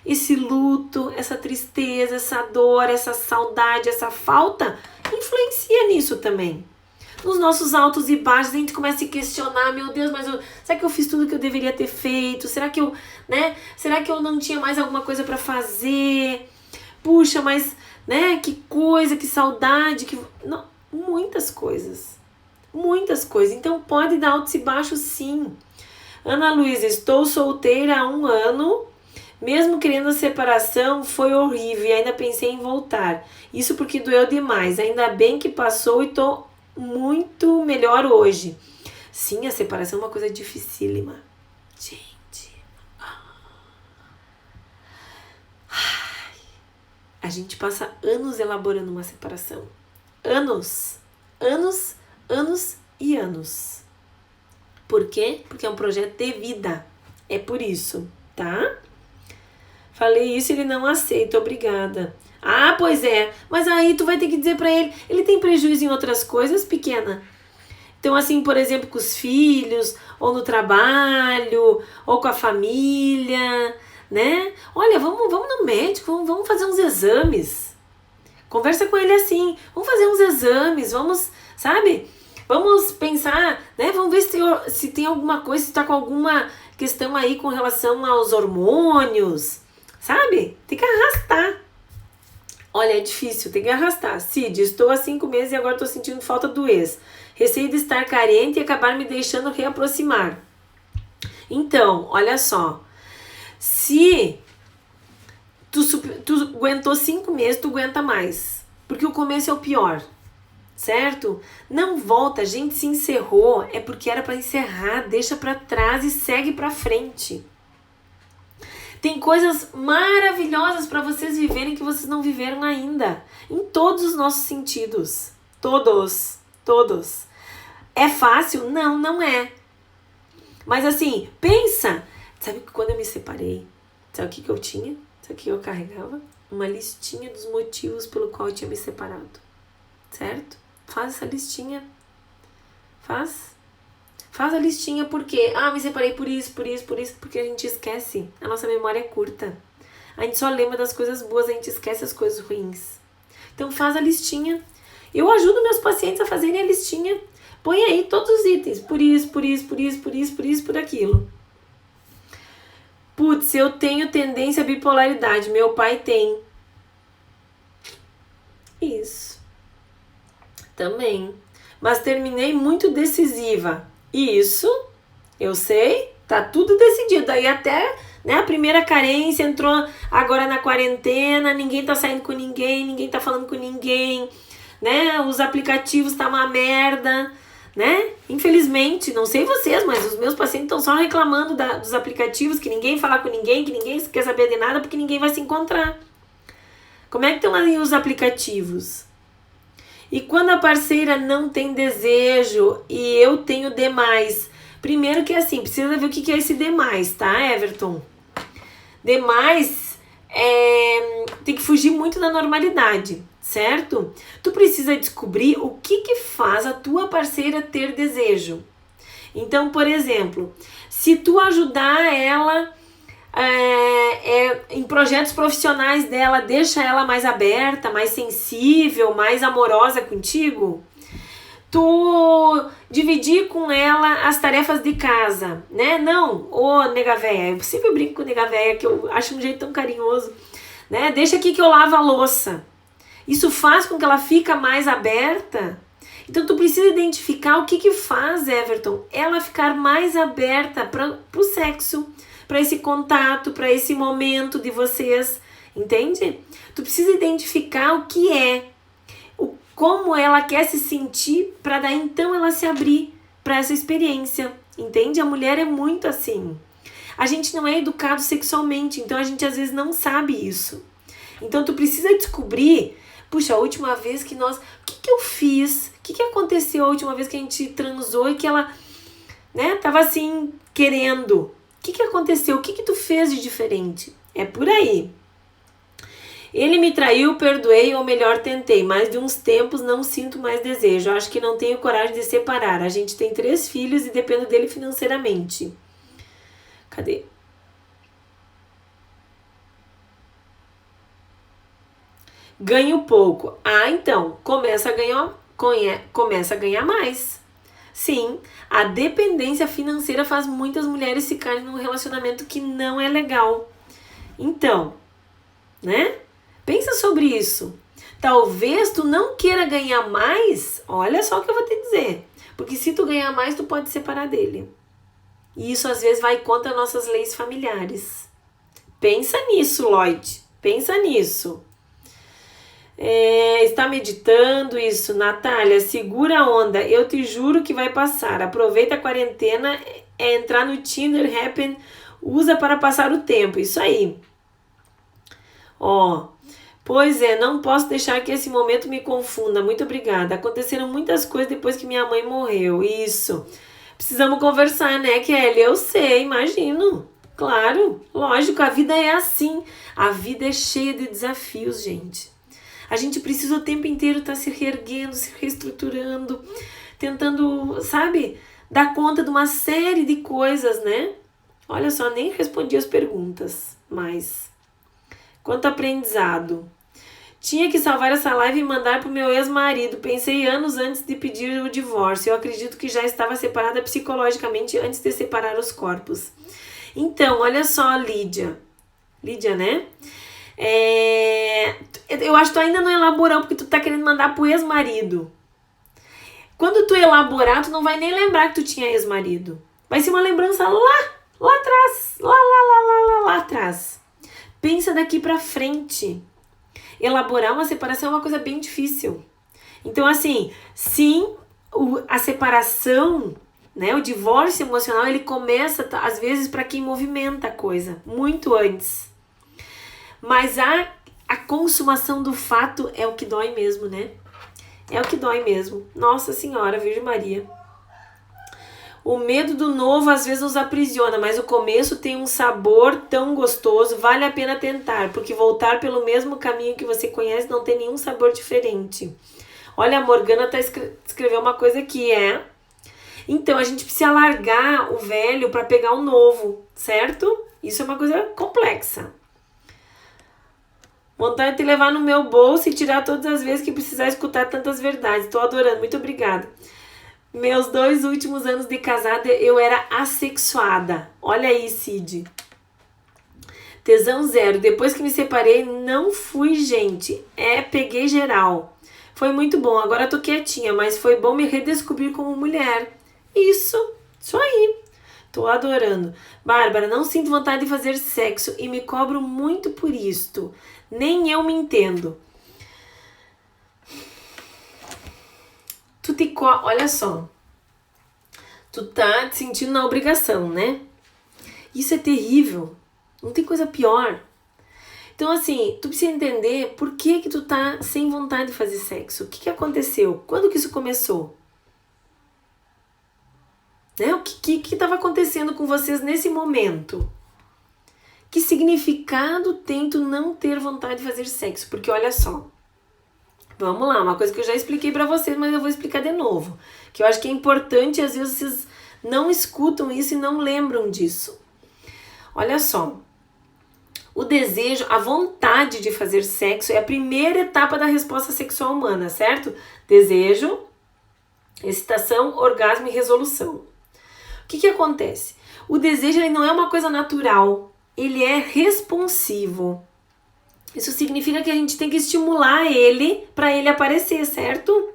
Speaker 1: esse luto, essa tristeza, essa dor, essa saudade, essa falta influencia nisso também. Nos nossos altos e baixos, a gente começa a se questionar, meu Deus, mas será que eu fiz tudo que eu deveria ter feito? Será que eu não tinha mais alguma coisa para fazer? Puxa, mas, né, que coisa, que saudade, não, muitas coisas. Então pode dar altos e baixos sim. Ana Luísa, estou solteira há 1 ano. Mesmo querendo a separação, foi horrível e ainda pensei em voltar. Isso porque doeu demais. Ainda bem que passou e tô muito melhor hoje. Sim, a separação é uma coisa dificílima. Gente. A gente passa anos elaborando uma separação. Anos. Anos, anos e anos. Por quê? Porque é um projeto de vida. É por isso, tá? Falei isso e ele não aceita, obrigada. Ah, pois é. Mas aí tu vai ter que dizer pra ele. Ele tem prejuízo em outras coisas, pequena? Então, assim, por exemplo, com os filhos, ou no trabalho, ou com a família, né? Olha, vamos no médico, vamos fazer uns exames. Conversa com ele assim, vamos fazer uns exames, vamos, sabe? Vamos pensar, né? Vamos ver se tem alguma coisa, se tá com alguma questão aí com relação aos hormônios, sabe? Tem que arrastar. Olha, é difícil, tem que arrastar. Cid, estou há 5 meses e agora estou sentindo falta do ex. Receio de estar carente e acabar me deixando reaproximar. Então, olha só. Se tu aguentou 5 meses, tu aguenta mais. Porque o começo é o pior. Certo? Não volta, a gente se encerrou, é porque era para encerrar, deixa para trás e segue para frente. Tem coisas maravilhosas para vocês viverem que vocês não viveram ainda, em todos os nossos sentidos. Todos. É fácil? Não, não é. Mas assim, pensa, sabe que quando eu me separei, sabe o que eu tinha? Sabe o que eu carregava? Uma listinha dos motivos pelo qual eu tinha me separado. Certo? Faz essa listinha. Faz a listinha porque, me separei por isso, porque a gente esquece. A nossa memória é curta. A gente só lembra das coisas boas, a gente esquece as coisas ruins. Então faz a listinha. Eu ajudo meus pacientes a fazerem a listinha. Põe aí todos os itens. Por isso, por aquilo. Putz, eu tenho tendência à bipolaridade. Meu pai tem. Isso. Também. Mas terminei muito decisiva. Isso, eu sei, tá tudo decidido. Aí até, né, a primeira carência entrou agora na quarentena, ninguém tá saindo com ninguém tá falando com ninguém, né? Os aplicativos tá uma merda, né? Infelizmente, não sei vocês, mas os meus pacientes estão só reclamando dos aplicativos, que ninguém fala com ninguém, que ninguém quer saber de nada, porque ninguém vai se encontrar. Como é que estão aí os aplicativos? E quando a parceira não tem desejo e eu tenho demais, primeiro que assim, precisa ver o que é esse demais, tá, Everton? Demais tem que fugir muito da normalidade, certo? Tu precisa descobrir o que faz a tua parceira ter desejo. Então, por exemplo, se tu ajudar ela em projetos profissionais dela, deixa ela mais aberta, mais sensível, mais amorosa contigo, tu dividir com ela as tarefas de casa, né? Não, nega véia, eu sempre brinco com nega véia, que eu acho um jeito tão carinhoso, né? Deixa aqui que eu lavo a louça. Isso faz com que ela fica mais aberta. Então tu precisa identificar o que faz, Everton, ela ficar mais aberta para o sexo, para esse contato, para esse momento de vocês, entende? Tu precisa identificar o que é, como ela quer se sentir, para daí então ela se abrir para essa experiência, entende? A mulher é muito assim. A gente não é educado sexualmente, então a gente às vezes não sabe isso. Então tu precisa descobrir, puxa, a última vez que nós... O que eu fiz? O que aconteceu a última vez que a gente transou e que ela, né, tava assim, querendo... O que aconteceu? O que tu fez de diferente? É por aí. Ele me traiu, perdoei, ou melhor, tentei. Mas de uns tempos não sinto mais desejo. Acho que não tenho coragem de separar. A gente tem 3 filhos e dependo dele financeiramente. Cadê? Ganho pouco. Então, começa a ganhar mais. Sim, a dependência financeira faz muitas mulheres ficarem num relacionamento que não é legal. Então, né? Pensa sobre isso. Talvez tu não queira ganhar mais, olha só o que eu vou te dizer. Porque se tu ganhar mais, tu pode separar dele. E isso às vezes vai contra nossas leis familiares. Pensa nisso, Lloyd. Pensa nisso. Está meditando isso, Natália, segura a onda, eu te juro que vai passar, aproveita a quarentena, entrar no Tinder, Happn, usa para passar o tempo, isso aí. Pois é, não posso deixar que esse momento me confunda, muito obrigada, aconteceram muitas coisas depois que minha mãe morreu, isso, precisamos conversar, né, Kelly, eu sei, imagino, claro, lógico, a vida é assim, a vida é cheia de desafios, gente. A gente precisa o tempo inteiro estar se reerguendo, se reestruturando, tentando, sabe, dar conta de uma série de coisas, né? Olha só, nem respondi as perguntas, mas quanto aprendizado. Tinha que salvar essa live e mandar pro meu ex-marido. Pensei anos antes de pedir o divórcio. Eu acredito que já estava separada psicologicamente antes de separar os corpos. Então, olha só, Lídia. Lídia, né? Eu acho que tu ainda não elaborou porque tu tá querendo mandar pro ex-marido. Quando tu elaborar, tu não vai nem lembrar que tu tinha ex-marido. Vai ser uma lembrança lá atrás. Lá atrás. Pensa daqui pra frente. Elaborar uma separação é uma coisa bem difícil. Então, assim, sim, a separação, né, o divórcio emocional, ele começa, às vezes, para quem movimenta a coisa, muito antes. Mas a consumação do fato é o que dói mesmo, né? É o que dói mesmo. Nossa Senhora, Virgem Maria. O medo do novo às vezes nos aprisiona, mas o começo tem um sabor tão gostoso, vale a pena tentar, porque voltar pelo mesmo caminho que você conhece não tem nenhum sabor diferente. Olha, a Morgana escreveu uma coisa aqui, Então, a gente precisa largar o velho para pegar o novo, certo? Isso é uma coisa complexa. Vontade de te levar no meu bolso e tirar todas as vezes que precisar escutar tantas verdades. Estou adorando, muito obrigada. Meus 2 últimos anos de casada, eu era assexuada. Olha aí, Cid. Tesão zero. Depois que me separei, não fui, gente. Peguei geral. Foi muito bom. Agora tô quietinha, mas foi bom me redescobrir como mulher. Isso aí. Tô adorando. Bárbara, não sinto vontade de fazer sexo e me cobro muito por isto. Nem eu me entendo. Olha só. Tu tá te sentindo na obrigação, né? Isso é terrível. Não tem coisa pior. Então, assim, tu precisa entender por que tu tá sem vontade de fazer sexo. O que aconteceu? Quando que isso começou? Né? O que estava acontecendo com vocês nesse momento? Que significado tem tu não ter vontade de fazer sexo? Porque olha só, vamos lá, uma coisa que eu já expliquei pra vocês, mas eu vou explicar de novo. Que eu acho que é importante, às vezes vocês não escutam isso e não lembram disso. Olha só, o desejo, a vontade de fazer sexo é a primeira etapa da resposta sexual humana, certo? Desejo, excitação, orgasmo e resolução. O que acontece? O desejo ele não é uma coisa natural. Ele é responsivo. Isso significa que a gente tem que estimular ele para ele aparecer, certo?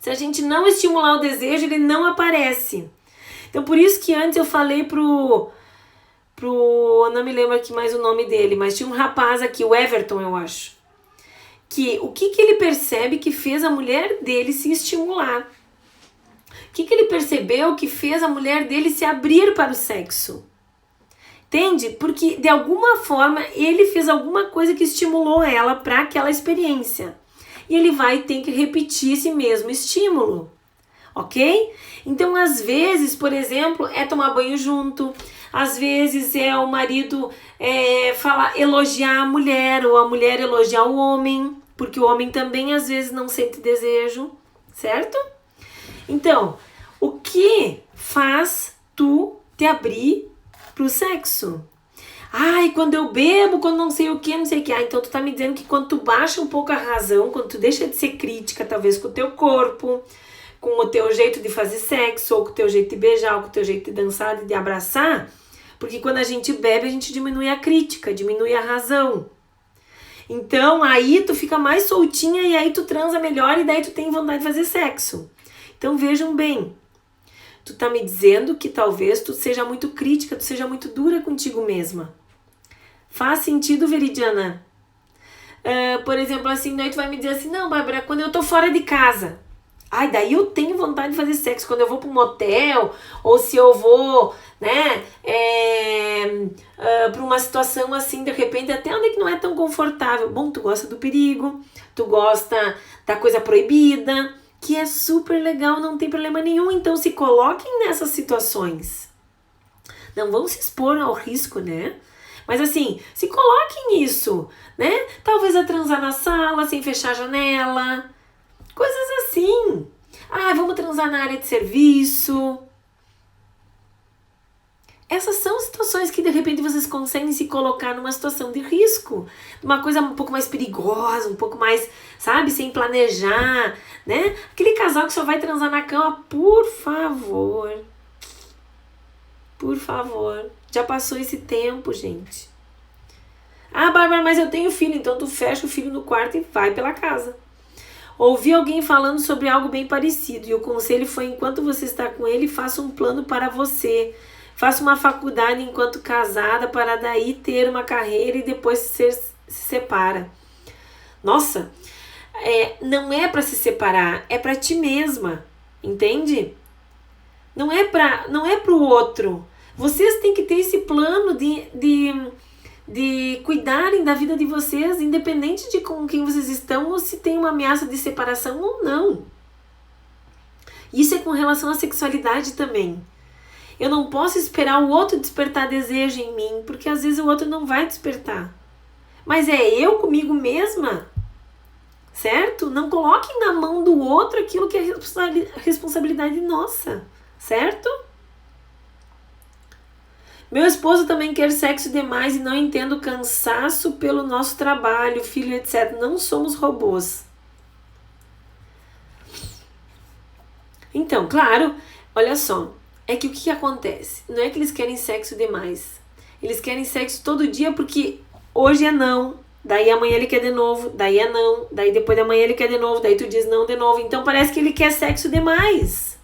Speaker 1: Se a gente não estimular o desejo, ele não aparece. Então, por isso que antes eu falei pro não me lembro aqui mais o nome dele, mas tinha um rapaz aqui, o Everton, eu acho. Que o que ele percebe que fez a mulher dele se estimular? O que ele percebeu que fez a mulher dele se abrir para o sexo? Entende? Porque de alguma forma ele fez alguma coisa que estimulou ela para aquela experiência. E ele vai ter que repetir esse mesmo estímulo. Ok? Então, às vezes, por exemplo, é tomar banho junto. Às vezes é o marido elogiar a mulher ou a mulher elogiar o homem. Porque o homem também às vezes não sente desejo. Certo? Então, o que faz tu te abrir pro sexo? Ai, quando eu bebo, quando não sei o que, não sei o que. Então tu tá me dizendo que quando tu baixa um pouco a razão, quando tu deixa de ser crítica, talvez com o teu corpo, com o teu jeito de fazer sexo, ou com o teu jeito de beijar, ou com o teu jeito de dançar, de abraçar, porque quando a gente bebe, a gente diminui a crítica, diminui a razão. Então aí tu fica mais soltinha e aí tu transa melhor e daí tu tem vontade de fazer sexo. Então vejam bem, Tu tá me dizendo que talvez tu seja muito crítica, tu seja muito dura contigo mesma. Faz sentido, Veridiana? Por exemplo, assim, daí tu vai me dizer assim, não, Bárbara, quando eu tô fora de casa, ai, daí eu tenho vontade de fazer sexo, quando eu vou pro motel, ou se eu vou, né, pra uma situação assim, de repente, até onde que não é tão confortável. Bom, tu gosta do perigo, tu gosta da coisa proibida, que é super legal, não tem problema nenhum, então se coloquem nessas situações. Não vão se expor ao risco, né? Mas assim, se coloquem nisso, né? Talvez a transar na sala, sem fechar a janela. Coisas assim. Ah, vamos transar na área de serviço. Essas são situações que de repente vocês conseguem se colocar numa situação de risco. Uma coisa um pouco mais perigosa, um pouco mais, sabe, sem planejar, né? Aquele casal que só vai transar na cama, por favor. Por favor. Já passou esse tempo, gente. Ah, Bárbara, mas eu tenho filho, então tu fecha o filho no quarto e vai pela casa. Ouvi alguém falando sobre algo bem parecido e o conselho foi, enquanto você está com ele, faça um plano para você. Faça uma faculdade enquanto casada para daí ter uma carreira e depois se separa. Nossa, não é para se separar, é para ti mesma, entende? Não é pro outro. Vocês têm que ter esse plano de cuidarem da vida de vocês, independente de com quem vocês estão ou se tem uma ameaça de separação ou não. Isso é com relação à sexualidade também. Eu não posso esperar o outro despertar desejo em mim, porque às vezes o outro não vai despertar. Mas é eu comigo mesma, certo? Não coloquem na mão do outro aquilo que é responsabilidade nossa, certo? Meu esposo também quer sexo demais e não entendo o cansaço pelo nosso trabalho, filho, etc. Não somos robôs. Então, claro, olha só. É que o que acontece? Não é que eles querem sexo demais. Eles querem sexo todo dia porque hoje é não, daí amanhã ele quer de novo, daí é não, daí depois da manhã ele quer de novo, daí tu diz não de novo. Então parece que ele quer sexo demais.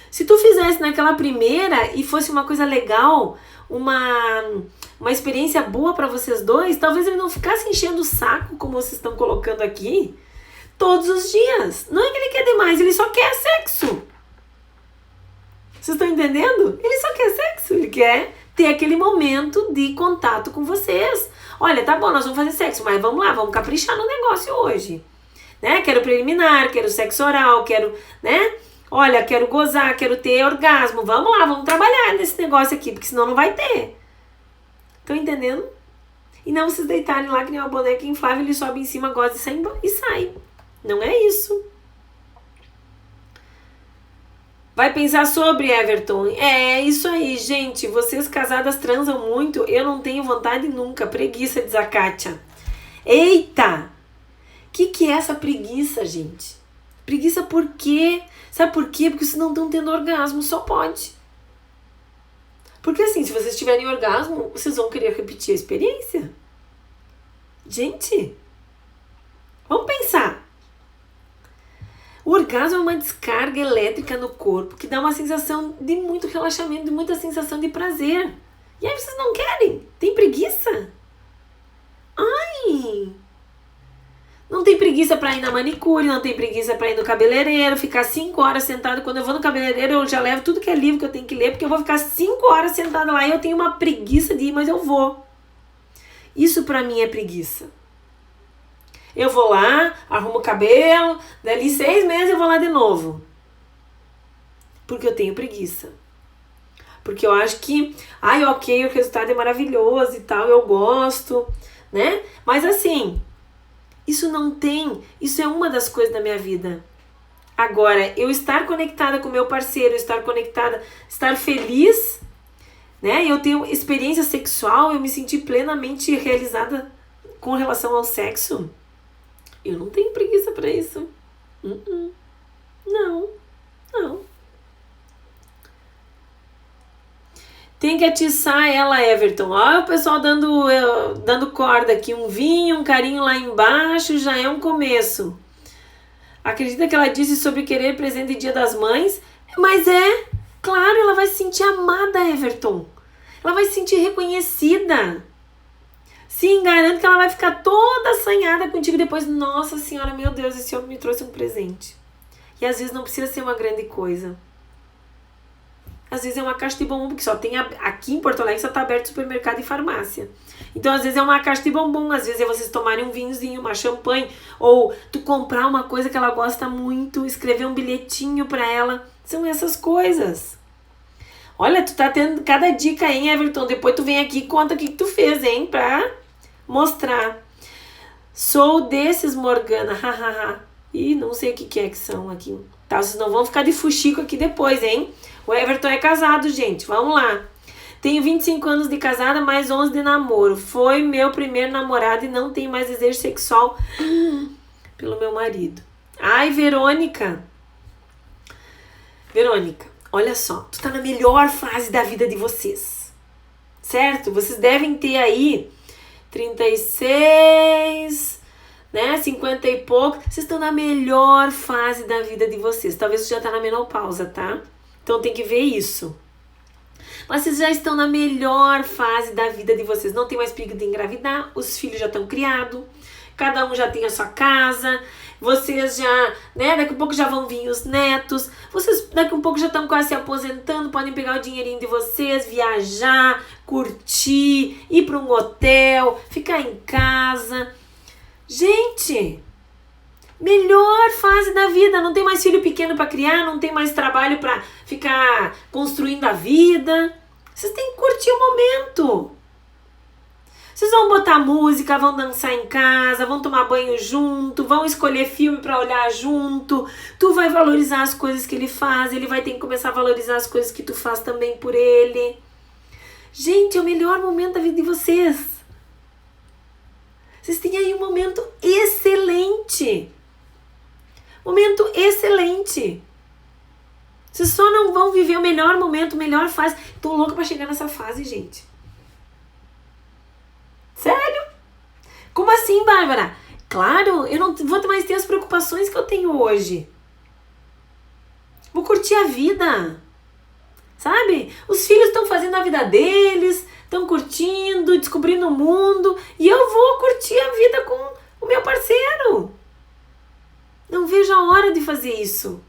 Speaker 1: Se tu fizesse naquela primeira e fosse uma coisa legal, uma experiência boa para vocês dois, talvez ele não ficasse enchendo o saco, como vocês estão colocando aqui, todos os dias. Não é que ele quer demais, ele só quer sexo. Vocês estão entendendo? Ele só quer sexo, ele quer ter aquele momento de contato com vocês. Olha, tá bom, nós vamos fazer sexo, mas vamos lá, vamos caprichar no negócio hoje. Né? Quero preliminar, quero sexo oral, quero, né? Olha, quero gozar, quero ter orgasmo. Vamos lá, vamos trabalhar nesse negócio aqui, porque senão não vai ter. Estão entendendo? E não vocês deitarem lá que nem uma boneca inflável, ele sobe em cima, goza e sai. Não é isso. Vai pensar sobre, Everton? É isso aí, gente. Vocês casadas transam muito. Eu não tenho vontade nunca. Preguiça, diz a Kátia. Eita! Que é essa preguiça, gente? Preguiça por quê? Sabe por quê? Porque vocês não estão tendo orgasmo. Só pode. Porque assim, se vocês tiverem orgasmo, vocês vão querer repetir a experiência. Gente, vamos pensar. O orgasmo é uma descarga elétrica no corpo que dá uma sensação de muito relaxamento, de muita sensação de prazer. E aí vocês não querem? Tem preguiça? Ai! Não tem preguiça pra ir na manicure, não tem preguiça pra ir no cabeleireiro, ficar 5 horas sentado. Quando eu vou no cabeleireiro, eu já levo tudo que é livro que eu tenho que ler, porque eu vou ficar 5 horas sentada lá e eu tenho uma preguiça de ir, mas eu vou. Isso pra mim é preguiça. Eu vou lá, arrumo o cabelo, dali 6 meses eu vou lá de novo. Porque eu tenho preguiça. Porque eu acho que, ok, o resultado é maravilhoso e tal, eu gosto, né? Mas assim, isso é uma das coisas da minha vida. Agora, eu estar conectada com o meu parceiro, estar feliz, né? Eu tenho experiência sexual, eu me senti plenamente realizada com relação ao sexo. Eu não tenho preguiça pra isso. Não. Tem que atiçar ela, Everton. Olha o pessoal dando corda aqui. Um vinho, um carinho lá embaixo, já é um começo. Acredita que ela disse sobre querer presente Dia das Mães? Mas Claro, ela vai se sentir amada, Everton. Ela vai se sentir reconhecida. Sim, garanto que ela vai ficar toda assanhada contigo depois. Nossa senhora, meu Deus, esse homem me trouxe um presente. E às vezes não precisa ser uma grande coisa. Às vezes é uma caixa de bombom, porque só tem aqui em Porto Alegre só tá aberto supermercado e farmácia. Então às vezes é uma caixa de bombom, às vezes é vocês tomarem um vinhozinho, uma champanhe, ou tu comprar uma coisa que ela gosta muito, escrever um bilhetinho pra ela. São essas coisas. Olha, tu tá tendo cada dica, hein, Everton? Depois tu vem aqui e conta o que tu fez, hein, pra mostrar. Sou desses, Morgana, hahaha. Ih, não sei o que é que são aqui. Tá, vocês não vão ficar de fuxico aqui depois, hein? O Everton é casado, gente. Vamos lá. Tenho 25 anos de casada, mais 11 de namoro. Foi meu primeiro namorado e não tenho mais desejo sexual pelo meu marido. Ai, Verônica. Verônica, olha só. Tu tá na melhor fase da vida de vocês. Certo? Vocês devem ter aí 36... né, 50 e pouco, vocês estão na melhor fase da vida de vocês. Talvez você já está na menopausa, tá? Então tem que ver isso. Mas vocês já estão na melhor fase da vida de vocês. Não tem mais perigo de engravidar, os filhos já estão criados, cada um já tem a sua casa, vocês já, né, daqui a pouco já vão vir os netos, vocês daqui a pouco já estão quase se aposentando, podem pegar o dinheirinho de vocês, viajar, curtir, ir para um hotel, ficar em casa. Gente, melhor fase da vida, não tem mais filho pequeno para criar, não tem mais trabalho para ficar construindo a vida. Vocês têm que curtir o momento. Vocês vão botar música, vão dançar em casa, vão tomar banho junto, vão escolher filme para olhar junto. Tu vai valorizar as coisas que ele faz, ele vai ter que começar a valorizar as coisas que tu faz também por ele. Gente, é o melhor momento da vida de vocês. Vocês têm aí um momento excelente. Momento excelente. Vocês só não vão viver o melhor momento, a melhor fase. Tô louca pra chegar nessa fase, gente. Sério? Como assim, Bárbara? Claro, eu não vou mais ter as preocupações que eu tenho hoje. Vou curtir a vida. Sabe? Os filhos estão fazendo a vida deles, estão curtindo, descobrindo o mundo, e eu vou curtir a vida com o meu parceiro. Não vejo a hora de fazer isso.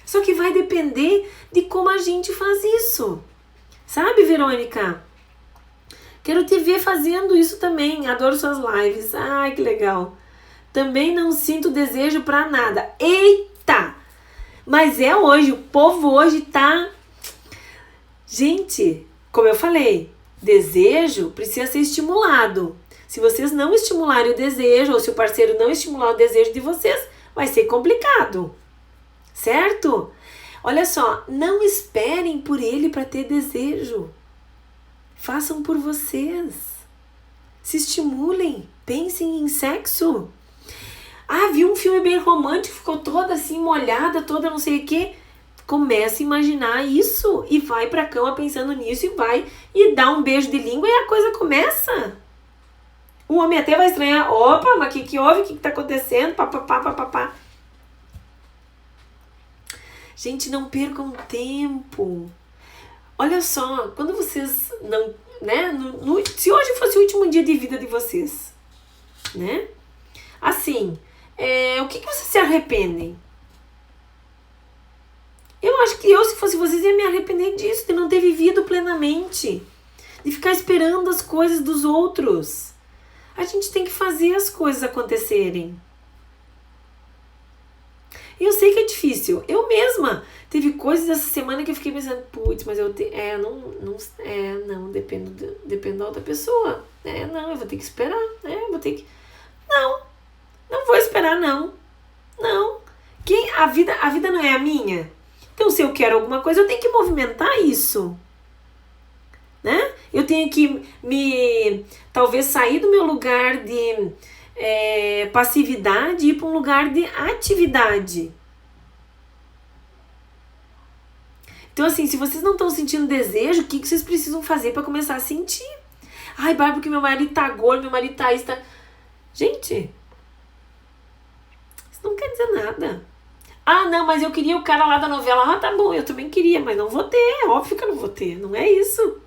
Speaker 1: Só que vai depender de como a gente faz isso. Sabe, Verônica? Quero te ver fazendo isso também. Adoro suas lives. Ai, que legal. Também não sinto desejo pra nada. Eita! Mas é hoje. O povo hoje tá... Gente, como eu falei, desejo precisa ser estimulado. Se vocês não estimularem o desejo, ou se o parceiro não estimular o desejo de vocês, vai ser complicado. Certo? Olha só, não esperem por ele para ter desejo. Façam por vocês. Se estimulem. Pensem em sexo. Ah, vi um filme bem romântico, ficou toda assim molhada, toda não sei o quê. Começa a imaginar isso e vai pra cama pensando nisso e vai e dá um beijo de língua e a coisa começa. O homem até vai estranhar. Opa, mas o que houve? O que tá acontecendo? Papapá. Gente, não percam tempo. Olha só, quando vocês não... né? Se hoje fosse o último dia de vida de vocês, né? Assim, o que vocês se arrependem? Eu acho que se fosse vocês, ia me arrepender disso, de não ter vivido plenamente, de ficar esperando as coisas dos outros. A gente tem que fazer as coisas acontecerem. Eu sei que é difícil. Eu mesma teve coisas essa semana que eu fiquei pensando, putz, mas eu não depende da outra pessoa. Eu vou ter que esperar. Não vou esperar, não. A vida não é a minha. Então, se eu quero alguma coisa, eu tenho que movimentar isso. Né? Eu tenho que talvez sair do meu lugar de passividade e ir para um lugar de atividade. Então, assim, se vocês não estão sentindo desejo, o que vocês precisam fazer para começar a sentir? Ai, Bárbara, porque meu marido tá gordo, meu marido tá isso, tá... Gente, isso não quer dizer nada. Ah, não, mas eu queria o cara lá da novela. Ah, tá bom, eu também queria, mas não vou ter. Óbvio que eu não vou ter. Não é isso.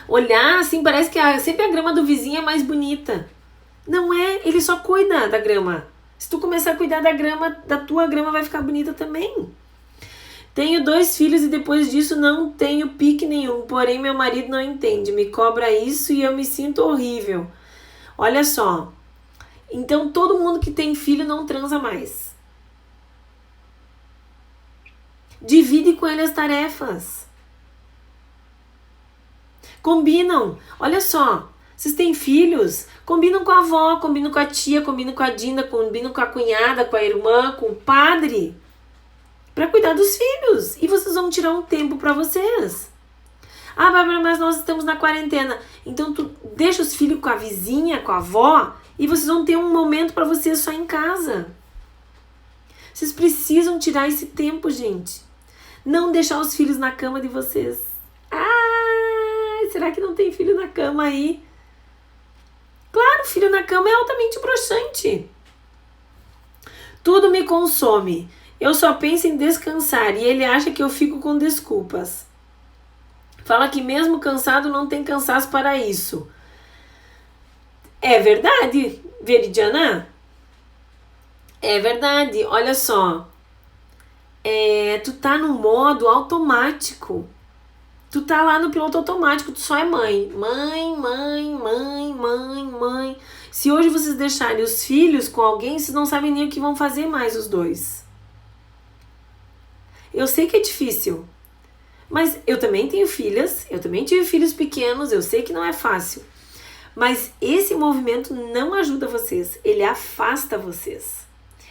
Speaker 1: Olhar assim, parece que sempre a grama do vizinho é mais bonita. Não é, ele só cuida da grama. Se tu começar a cuidar da grama, da tua grama vai ficar bonita também. Tenho 2 filhos e depois disso não tenho pique nenhum, porém meu marido não entende, me cobra isso e eu me sinto horrível. Olha só, então todo mundo que tem filho não transa mais. Divide com ele as tarefas. Combinam, olha só, vocês têm filhos, combinam com a avó, combinam com a tia, combinam com a Dinda, combinam com a cunhada, com a irmã, com o padre, para cuidar dos filhos. E vocês vão tirar um tempo para vocês. Ah, Bárbara, mas nós estamos na quarentena. Então tu deixa os filhos com a vizinha, com a avó, e vocês vão ter um momento para vocês só em casa. Vocês precisam tirar esse tempo, gente. Não deixar os filhos na cama de vocês. Ah, será que não tem filho na cama aí? Claro, filho na cama é altamente broxante. Tudo me consome. Eu só penso em descansar e ele acha que eu fico com desculpas. Fala que mesmo cansado não tem cansaço para isso. É verdade, Veridiana? É verdade, olha só. Tu tá no modo automático. Tu tá lá no piloto automático, tu só é mãe. Mãe, mãe, mãe, mãe, mãe. Se hoje vocês deixarem os filhos com alguém, vocês não sabem nem o que vão fazer mais os dois. Eu sei que é difícil, mas eu também tenho filhas, eu também tive filhos pequenos, eu sei que não é fácil. Mas esse movimento não ajuda vocês, ele afasta vocês.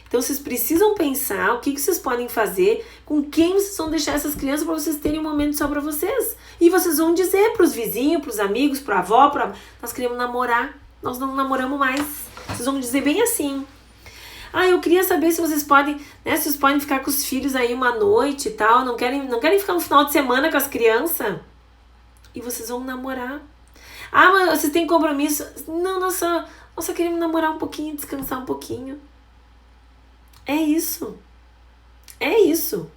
Speaker 1: Então vocês precisam pensar o que vocês podem fazer, com quem vocês vão deixar essas crianças para vocês terem um momento só para vocês. E vocês vão dizer para os vizinhos, para os amigos, para a avó, nós queremos namorar, nós não namoramos mais. Vocês vão dizer bem assim. Ah, eu queria saber se vocês podem, né, se vocês podem ficar com os filhos aí uma noite e tal, não querem ficar um final de semana com as crianças? E vocês vão namorar. Ah, mas vocês têm compromisso? Não, nós só queremos namorar um pouquinho, descansar um pouquinho. É isso. É isso.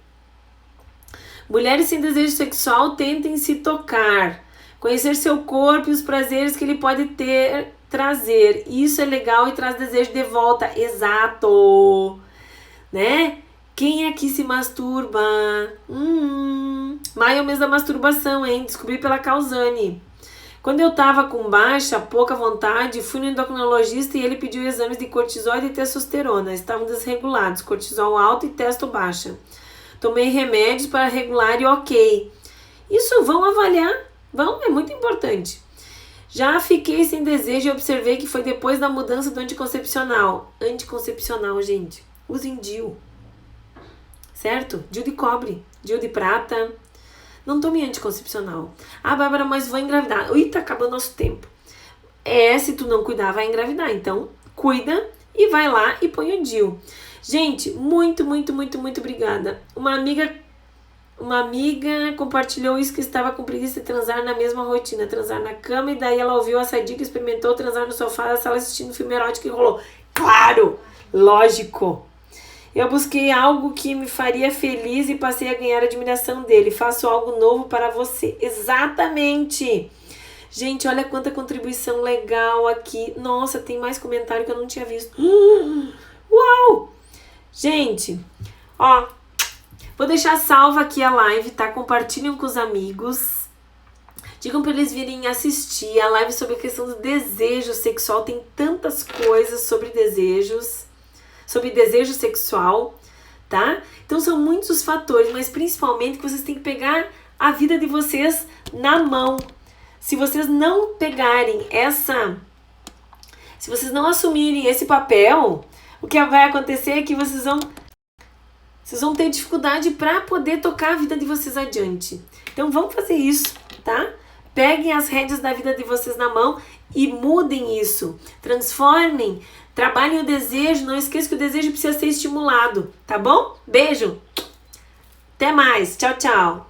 Speaker 1: Mulheres sem desejo sexual tentem se tocar, conhecer seu corpo e os prazeres que ele pode trazer. Isso é legal e traz desejo de volta. Exato. Né? Quem aqui se masturba? Maio é o mês da masturbação, hein? Descobri pela Causani. Quando eu tava com baixa, pouca vontade, fui no endocrinologista e ele pediu exames de cortisol e de testosterona. Estavam desregulados, cortisol alto e testo baixa. Tomei remédios para regular e ok. Isso, vão avaliar. É muito importante. Já fiquei sem desejo e observei que foi depois da mudança do anticoncepcional. Anticoncepcional, gente. Usem DIU. Certo? DIU de cobre, DIU de prata. Não tome anticoncepcional. Ah, Bárbara, mas vou engravidar. Ui, tá acabando nosso tempo. Se tu não cuidar, vai engravidar. Então, cuida e vai lá e põe o DIU. Gente, muito, muito, muito, muito obrigada. Uma amiga compartilhou isso, que estava com preguiça de transar na mesma rotina, transar na cama, e daí ela ouviu essa dica, experimentou transar no sofá da sala assistindo filme erótico e rolou. Claro! Lógico! Eu busquei algo que me faria feliz e passei a ganhar a admiração dele. Faço algo novo para você. Exatamente! Gente, olha quanta contribuição legal aqui. Nossa, tem mais comentário que eu não tinha visto. Uau! Gente, ó, vou deixar salva aqui a live, tá? Compartilhem com os amigos. Digam para eles virem assistir a live sobre a questão do desejo sexual. Tem tantas coisas sobre desejos, sobre desejo sexual, tá? Então são muitos os fatores, mas principalmente que vocês têm que pegar a vida de vocês na mão. Se vocês não pegarem se vocês não assumirem esse papel, o que vai acontecer é que vocês vão ter dificuldade para poder tocar a vida de vocês adiante. Então vamos fazer isso, tá? Peguem as rédeas da vida de vocês na mão e mudem isso. Transformem, trabalhem o desejo. Não esqueça que o desejo precisa ser estimulado, tá bom? Beijo! Até mais! Tchau, tchau!